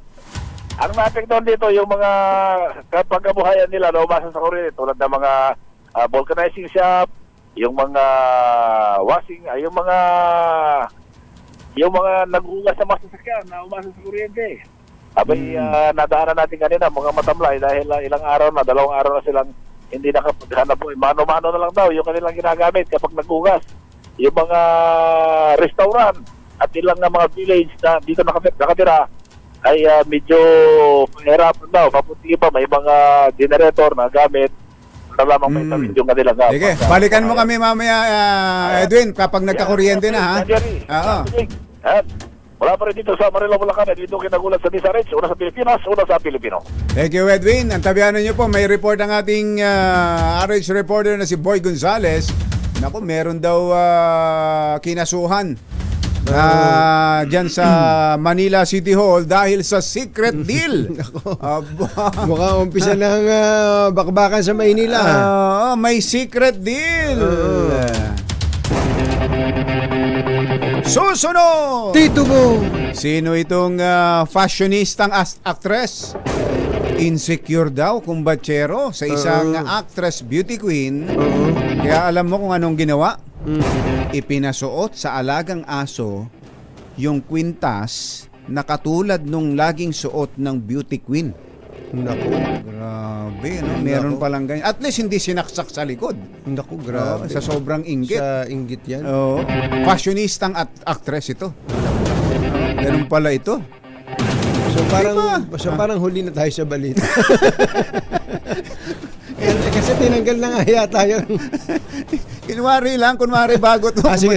Ang maapektuhan dito, yung mga kapag-kabuhayan nila na umasa sa kuryente, tulad ng mga vulcanizing shop, yung mga washing, yung mga naghugas sa mga sasakyan na umasa sa kuryente. Abay, nadaanan natin kanina, mga matamlay dahil ilang araw na, 2 araw na silang hindi nakapaghanap buhay. Mano-mano na lang daw yung kanilang ginagamit kapag naghugas. Yung mga restaurant at ilang mga village na dito nakatira ay medyo mahirapan daw. Mabuti pa, may mga generator na gamit para lamang may tawid yung kanilang gamit. Sige, balikan mo kami mamaya, Edwin, kapag nagka-kuryente na, ha? Oo. Wala pa rin dito sa Manila, Bulacan. Dito kinagulat sa DSRH, una sa Pilipinas, una sa Pilipino. Thank you, Edwin. Ang tabihanan niyo po, may report ang ating RH reporter na si Boy Gonzales. Naku, meron daw kinasuhan dyan sa Manila City Hall dahil sa secret deal. Mukhang umpisa ng bakbakan sa Maynila. May secret deal. Susunod! Tito mo! Sino itong fashionistang actress? Insecure daw, kumbatsero, sa isang actress beauty queen. Kaya alam mo kung anong ginawa? Ipinasuot sa alagang aso yung kwintas na katulad nung laging suot ng beauty queen. Naku. Grabe, no? Meron palang ganyan. At least hindi sinaksak sa likod. Naku, grabe. Sa sobrang inggit. Sa inggit yan. Fashionistang actress ito. Meron pala ito. So parang huli na tayo sa balita. Kasi tinanggal na nga yata yun. Kunwari bago to. Sige,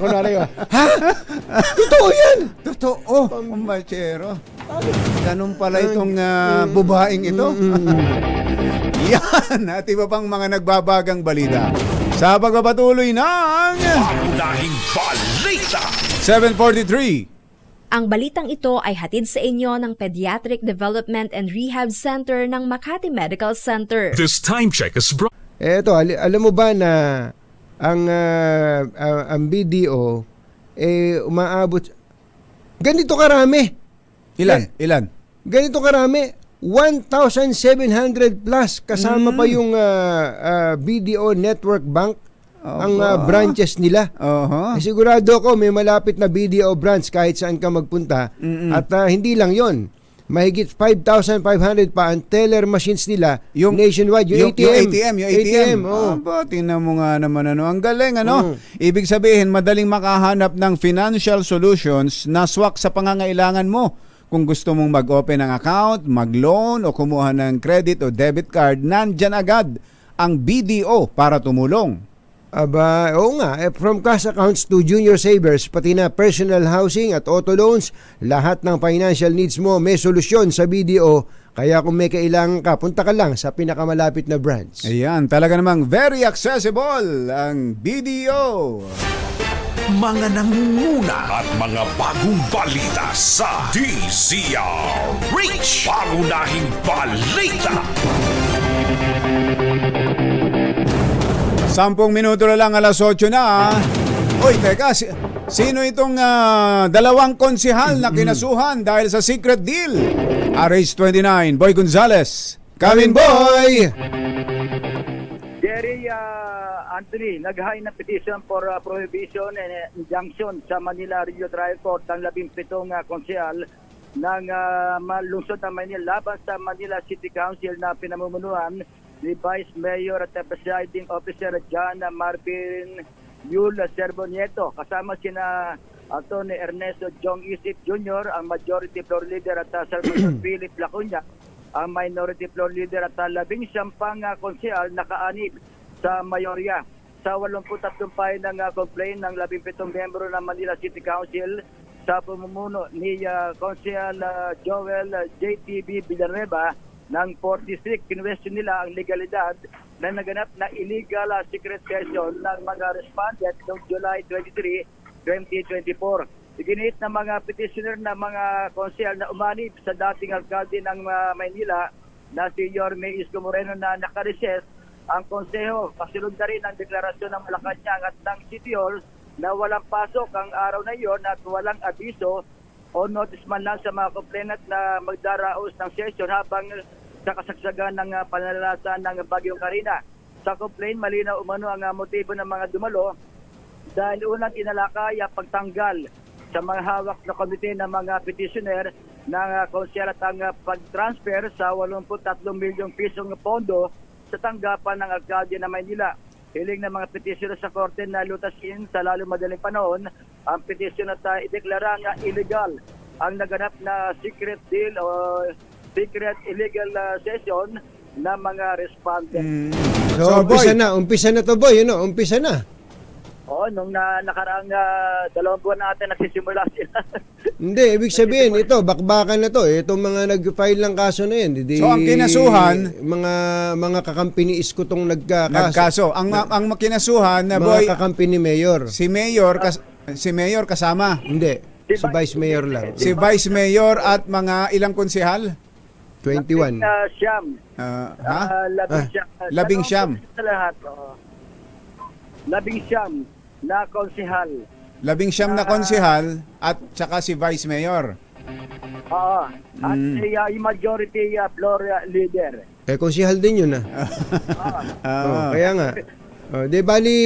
kunwari ba? Ha? Totoo yan! Totoo, kumbatsero. Ganun pala itong bubaing ito. Yan, at iba pang mga nagbabagang balita. Sa pagpapatuloy ng Pangunahing balita 7:43. 7:43. Ang balitang ito ay hatid sa inyo ng Pediatric Development and Rehab Center ng Makati Medical Center. This time check is brought. Eto, alam mo ba na ang BDO umaabot ganito karami? Ilan? Ganito karami. 1,700 plus kasama pa yung BDO Network Bank ang branches nila. Sigurado ako may malapit na BDO branch kahit saan ka magpunta. At hindi lang yon, mahigit 5,500 pa ang teller machines nila yung nationwide, yung ATM. Yung ATM. Tingnan mo nga naman, ang galing, Ibig sabihin, madaling makahanap ng financial solutions na swak sa pangangailangan mo. Kung gusto mong mag-open ng account, mag-loan o kumuha ng credit o debit card, nandyan agad ang BDO para tumulong. Aba, oo nga, from cash accounts to junior savers, pati na personal housing at auto loans, lahat ng financial needs mo may solusyon sa BDO. Kaya kung may kailangan ka, punta ka lang sa pinakamalapit na branch. Ayan, talaga namang very accessible ang BDO. Mga nangunguna at mga bagong balita sa DZRH. Pangunahing balita. 10 minuto na lang, alas 8 na. Uy, teka, sino itong dalawang konsihal na kinasuhan dahil sa secret deal? RH29, Boy Gonzales. Come in, Boy! Jerry Anthony, nag-high na petition for prohibition and injunction sa Manila Rio Trial Court ang 17 konsehal ng lungsod ng Manila laban sa Manila City Council na pinamumunuan ni Vice Mayor at Presiding Officer John Marvin Yul Servonieto. Kasama sina Atty. Ernesto Jong Isip Jr., ang Majority Floor Leader at Salvador Philip Lacuña, ang Minority Floor Leader at 19 konsehal nakaanib sa mayorya. Sa 83 payo ng complaint ng 17 membro ng Manila City Council, sa pamumuno ni Konsehal Joel JTB Villanueva ng 46. Kinwestiyon nila ang legalidad na naganap na illegal secret session ng mga respondent noong July 23, 2024. Iginit ng mga petitioner na mga konsehal na umanib sa dating alkalde ng Maynila na si Yorme Isko Moreno na nakareses ang konseho. Kasunod na rin ang deklarasyon ng Malacanang at ng City Hall na walang pasok ang araw na iyon at walang abiso o notice man lang sa mga complainant na magdaraos ng session habang sa kasagsagan ng pananalasa ng Bagyong Karina. Sa complaint, malinaw umano ang motibo ng mga dumalo dahil unang inalakay ang pagtanggal sa mga hawak na komite ng mga petitioner ng konsehal at ang pag-transfer sa 83 milyong pisong pondo sa tanggapan ng alkalde ng Maynila. Hiling ng mga petitioner sa korte na lutasin sa lalo madaling panahon ang petisyon at ideklara nga illegal ang naganap na secret deal o secret illegal session ng mga respondent. So, umpisa na to boy, umpisa na. Oo, nung nakaraang 2 buwan natin nagsisimula sila. Hindi, ibig sabihin, ito, bakbakan na to. Itong mga nag-file ng kaso na yan. So, ang kinasuhan, mga kakampi ni Isko tong nagkaso. Ang kinasuhan na mga kakampi ni Mayor. Si Mayor kasama. Hindi, si Vice Mayor lang. Si Vice Mayor at mga ilang konsehal? 21. Siyam. Labing siyam. Labing siyam na konsehal. Labing siyam na konsehal at saka si Vice Mayor. Oo. At yung majority floor leader. Konsehal din yun kaya nga. Di bali,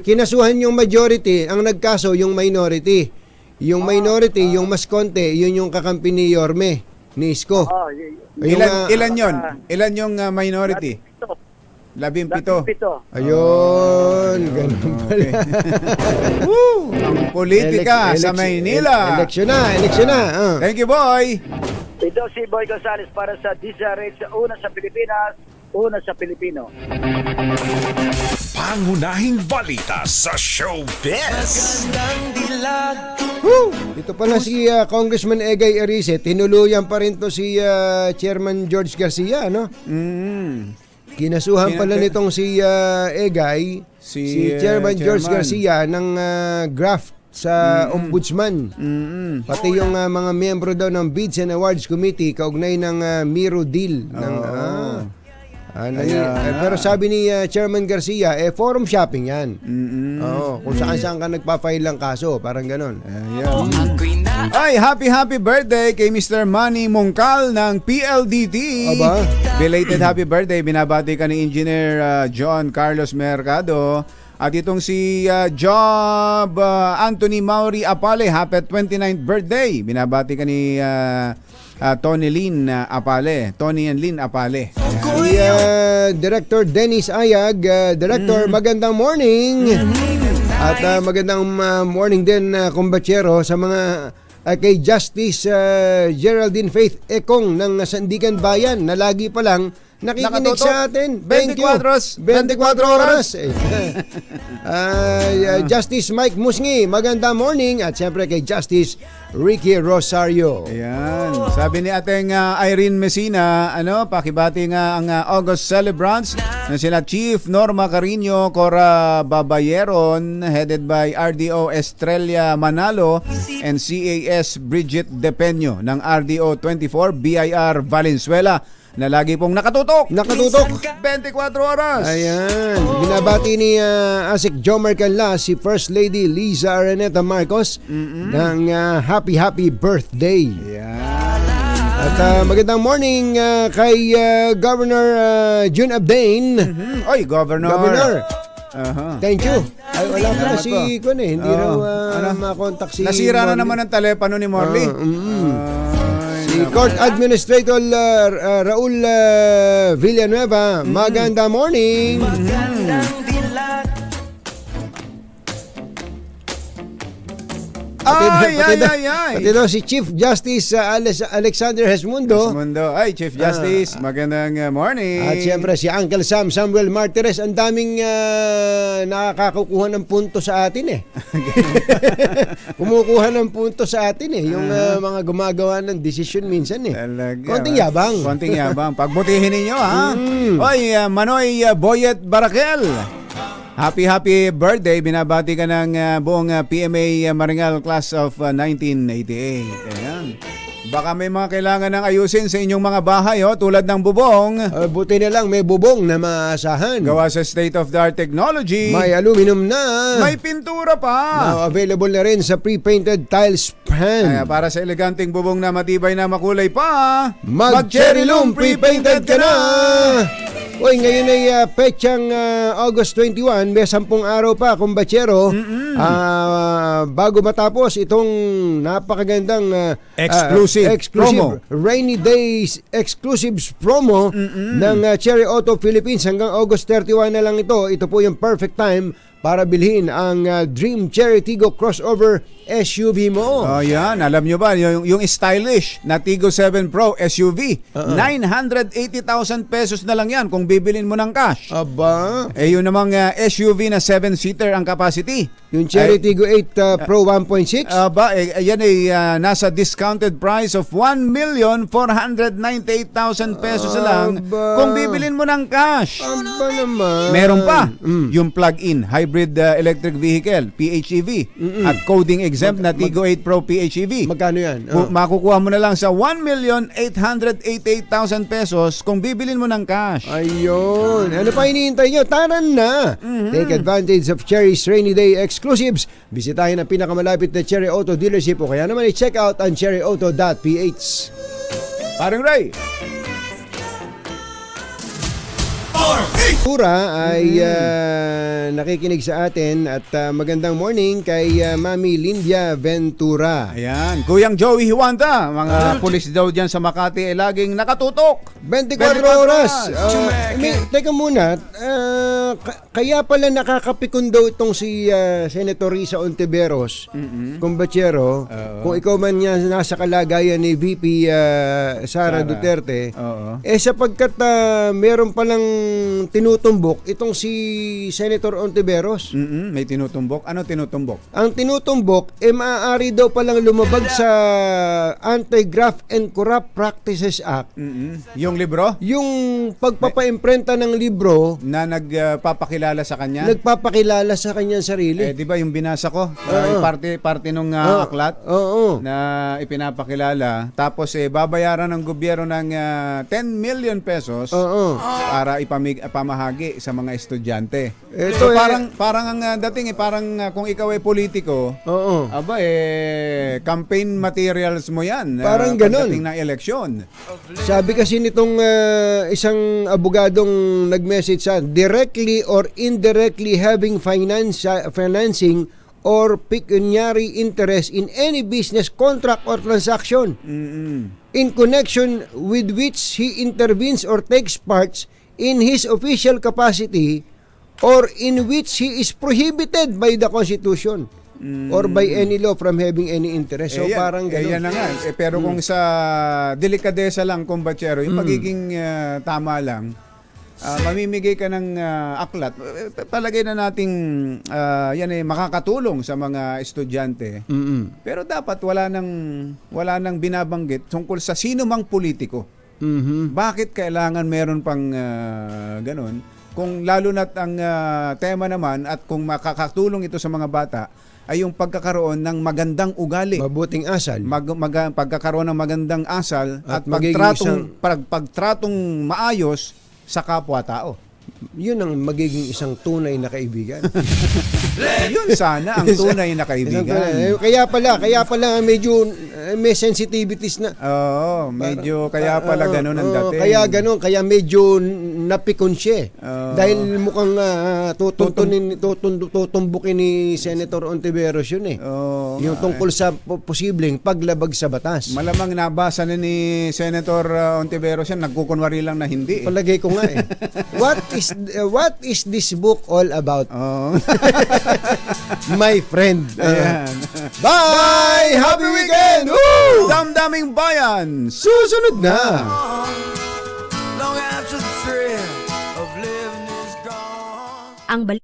kinasuhan yung majority, ang nagkaso yung minority. Yung minority, yung mas konti, yun yung kakampi ni Yorme, ni Isko. Ilan yun? Ilan yung minority? 17. Ayun, ganun pala. Ang politika sa Maynila. Eleksyon na. Thank you, boy. Ito si Boy Gonzales para sa DZRH, una sa Pilipinas, una sa Pilipino. Pangunahing balita sa showbiz. Ito pala si Congressman Egay Erice, tinuluyan pa rin to si Chairman George Garcia, no? Kinasuhan pala nitong si Egay, si Chairman George Garcia ng graft sa Ombudsman. Pati yung mga miyembro daw ng Bids and Awards Committee kaugnay ng Miro deal. Pero sabi ni Chairman Garcia, forum shopping yan. Kung saan ka nagpa-file ng kaso, parang ganon. Ay, happy birthday kay Mr. Manny Mongcal ng PLDT. Aba? Belated happy birthday. Binabati ka ni Engineer John Carlos Mercado. At itong si Job Anthony Mauri Apale, happy 29th birthday. Binabati ka ni Tony and Lynn Apale. Si Director Dennis Ayag, Director, magandang morning. At magandang morning din, kumbatsero, sa mga kay Justice Geraldine Faith Ekong ng Sandigan Bayan na lagi pa lang nakikinig sa atin. 24 oras. Justice Mike Musngi, magandang morning. At siyempre kay Justice Ricky Rosario. Ayan. Sabi ni ating Irene Messina, pakibati nga ang August celebrants na sila Chief Norma Carino, Cora Babayeron, headed by RDO Estrella Manalo and CAS Bridget Depeño ng RDO 24 BIR Valenzuela na lagi pong nakatutok 24 oras. Ayan, binabati ni Asik Jomar Canla si First Lady Liza Araneta Marcos ng happy birthday. Ayan. At magandang morning kay Governor June Abdain. Oy, Governor. Thank you. Ay, wala pa si Kun hindi raw makontak si Nasira na naman ang telepono ni Morley. Si Court Administrator Raul Villanueva, maganda morning. Pati daw si Chief Justice Alexander Hesmundo. Ay, Chief Justice, magandang morning. At siyempre si Uncle Sam Samuel Martires. Ang daming nakakakukuha ng punto sa atin eh. Kumukuha ng punto sa atin eh. Yung mga gumagawa ng desisyon minsan eh. Konting yabang. Konting yabang. Pagbutihin ninyo ha. Oy, Manoy Boyet Barakel. Happy birthday. Binabati ka ng buong PMA Maringal Class of 1988. Ayan. Baka may mga kailangan ng ayusin sa inyong mga bahay tulad ng bubong. Buti na lang may bubong na maasahan. Gawa sa state-of-the-art technology. May aluminum na. May pintura pa. Now, available na rin sa pre-painted tiles pan. Kaya para sa eleganteng bubong na matibay na makulay pa, Mag-Cherry Loom pre-painted ka na! Uy, ngayon ay petsang August 21, may 10 araw pa, kumbachero. Bago matapos itong napakagandang exclusive promo. Rainy Days Exclusives promo ng Cherry Auto Philippines. Hanggang August 31 na lang ito. Ito po yung perfect time para bilhin ang Dream Cherry Tiggo crossover SUV mo. Oh, yan. Alam nyo ba, yung stylish na Tiggo 7 Pro SUV, 980,000 pesos na lang yan kung bibilin mo ng cash. Aba. Yun namang SUV na 7-seater ang capacity. Yung Cherry Tiggo 8 Pro 1.6? Aba, yan ay nasa discounted price of 1,498,000 pesos na lang kung bibilin mo ng cash. Aba naman. Meron pa, yung plug-in hybrid electric vehicle, PHEV, at coding exempt na Tiggo 8 Pro PHEV. Magkano yan? Makukuha mo na lang sa 1,888,000 pesos kung bibilin mo ng cash. Ayun. Ano pa hinihintay nyo? Taran na! Take advantage of Cherry's Rainy Day Exclusives. Bisitahin ang pinakamalapit na Cherry Auto dealership o kaya naman i-check out ang cherryauto.ph. Parang Ray! Tura ay nakikinig sa atin at magandang morning kay Mami Lindia Ventura. Ayan, Kuyang Joey Hiwanta, mga pulis daw dyan sa Makati ay laging nakatutok. 24 oras. Teka muna, kaya pala nakakapikon daw itong si Senator Risa Ontiveros, kumbachero, kung ikaw man niya nasa kalagayan ni VP Sara Duterte, sapagkat meron palang tinutumbok itong si Senator Ontiveros. May tinutumbok. Ano tinutumbok? Ang tinutumbok, maaari daw palang lumabag sa Anti-Graft and Corrupt Practices Act. Yung libro? Yung pagpapaimprenta ng libro na nagpapakilala sa kanya? Nagpapakilala sa kanyang sarili. Di ba yung binasa ko? Parte nung aklat na ipinapakilala. Tapos babayaran ng gobyerno ng 10 million pesos para pamahagi sa mga estudyante. So parang ang dating parang kung ikaw ay politiko, campaign materials mo yan. Parang ganon. Pagdating ng eleksyon. Sabi kasi nitong isang abogadong nag-message sa directly or indirectly having financing or pecuniary interest in any business contract or transaction in connection with which he intervenes or takes parts in his official capacity or in which he is prohibited by the Constitution or by any law from having any interest. So parang gano'n. Yan na nga. Pero kung sa delikadesa lang, kumbachero, yung pagiging tama lang, mamimigay ka ng aklat, palagay na nating yan makakatulong sa mga estudyante. Pero dapat wala nang binabanggit tungkol sa sino mang politiko. Bakit kailangan meron pang ganun? Kung lalo na't ang tema naman at kung makakatulong ito sa mga bata ay yung pagkakaroon ng magandang ugali. Mabuting asal. Pagkakaroon ng magandang asal at pagtratong maayos sa kapwa-tao. Yun ang magiging isang tunay na kaibigan. Yun sana ang tunay na kaibigan. Kaya pala medyo may sensitivities na. Oo, medyo kaya pala ganun ang dating. Kaya ganun, kaya medyo napikon siya. Dahil mukhang tutumbukin ni Senator Ontiveros yun eh. Yung tungkol sa posibleng paglabag sa batas. Malamang nabasa na ni Senator Ontiveros yan, nagkukunwari lang na hindi. Palagay ko nga eh. What is this book all about? My friend. Ayan. Bye! Happy weekend! Woo! Damdaming bayan! Susunod na! Long after the thrill of living is gone. Ang balik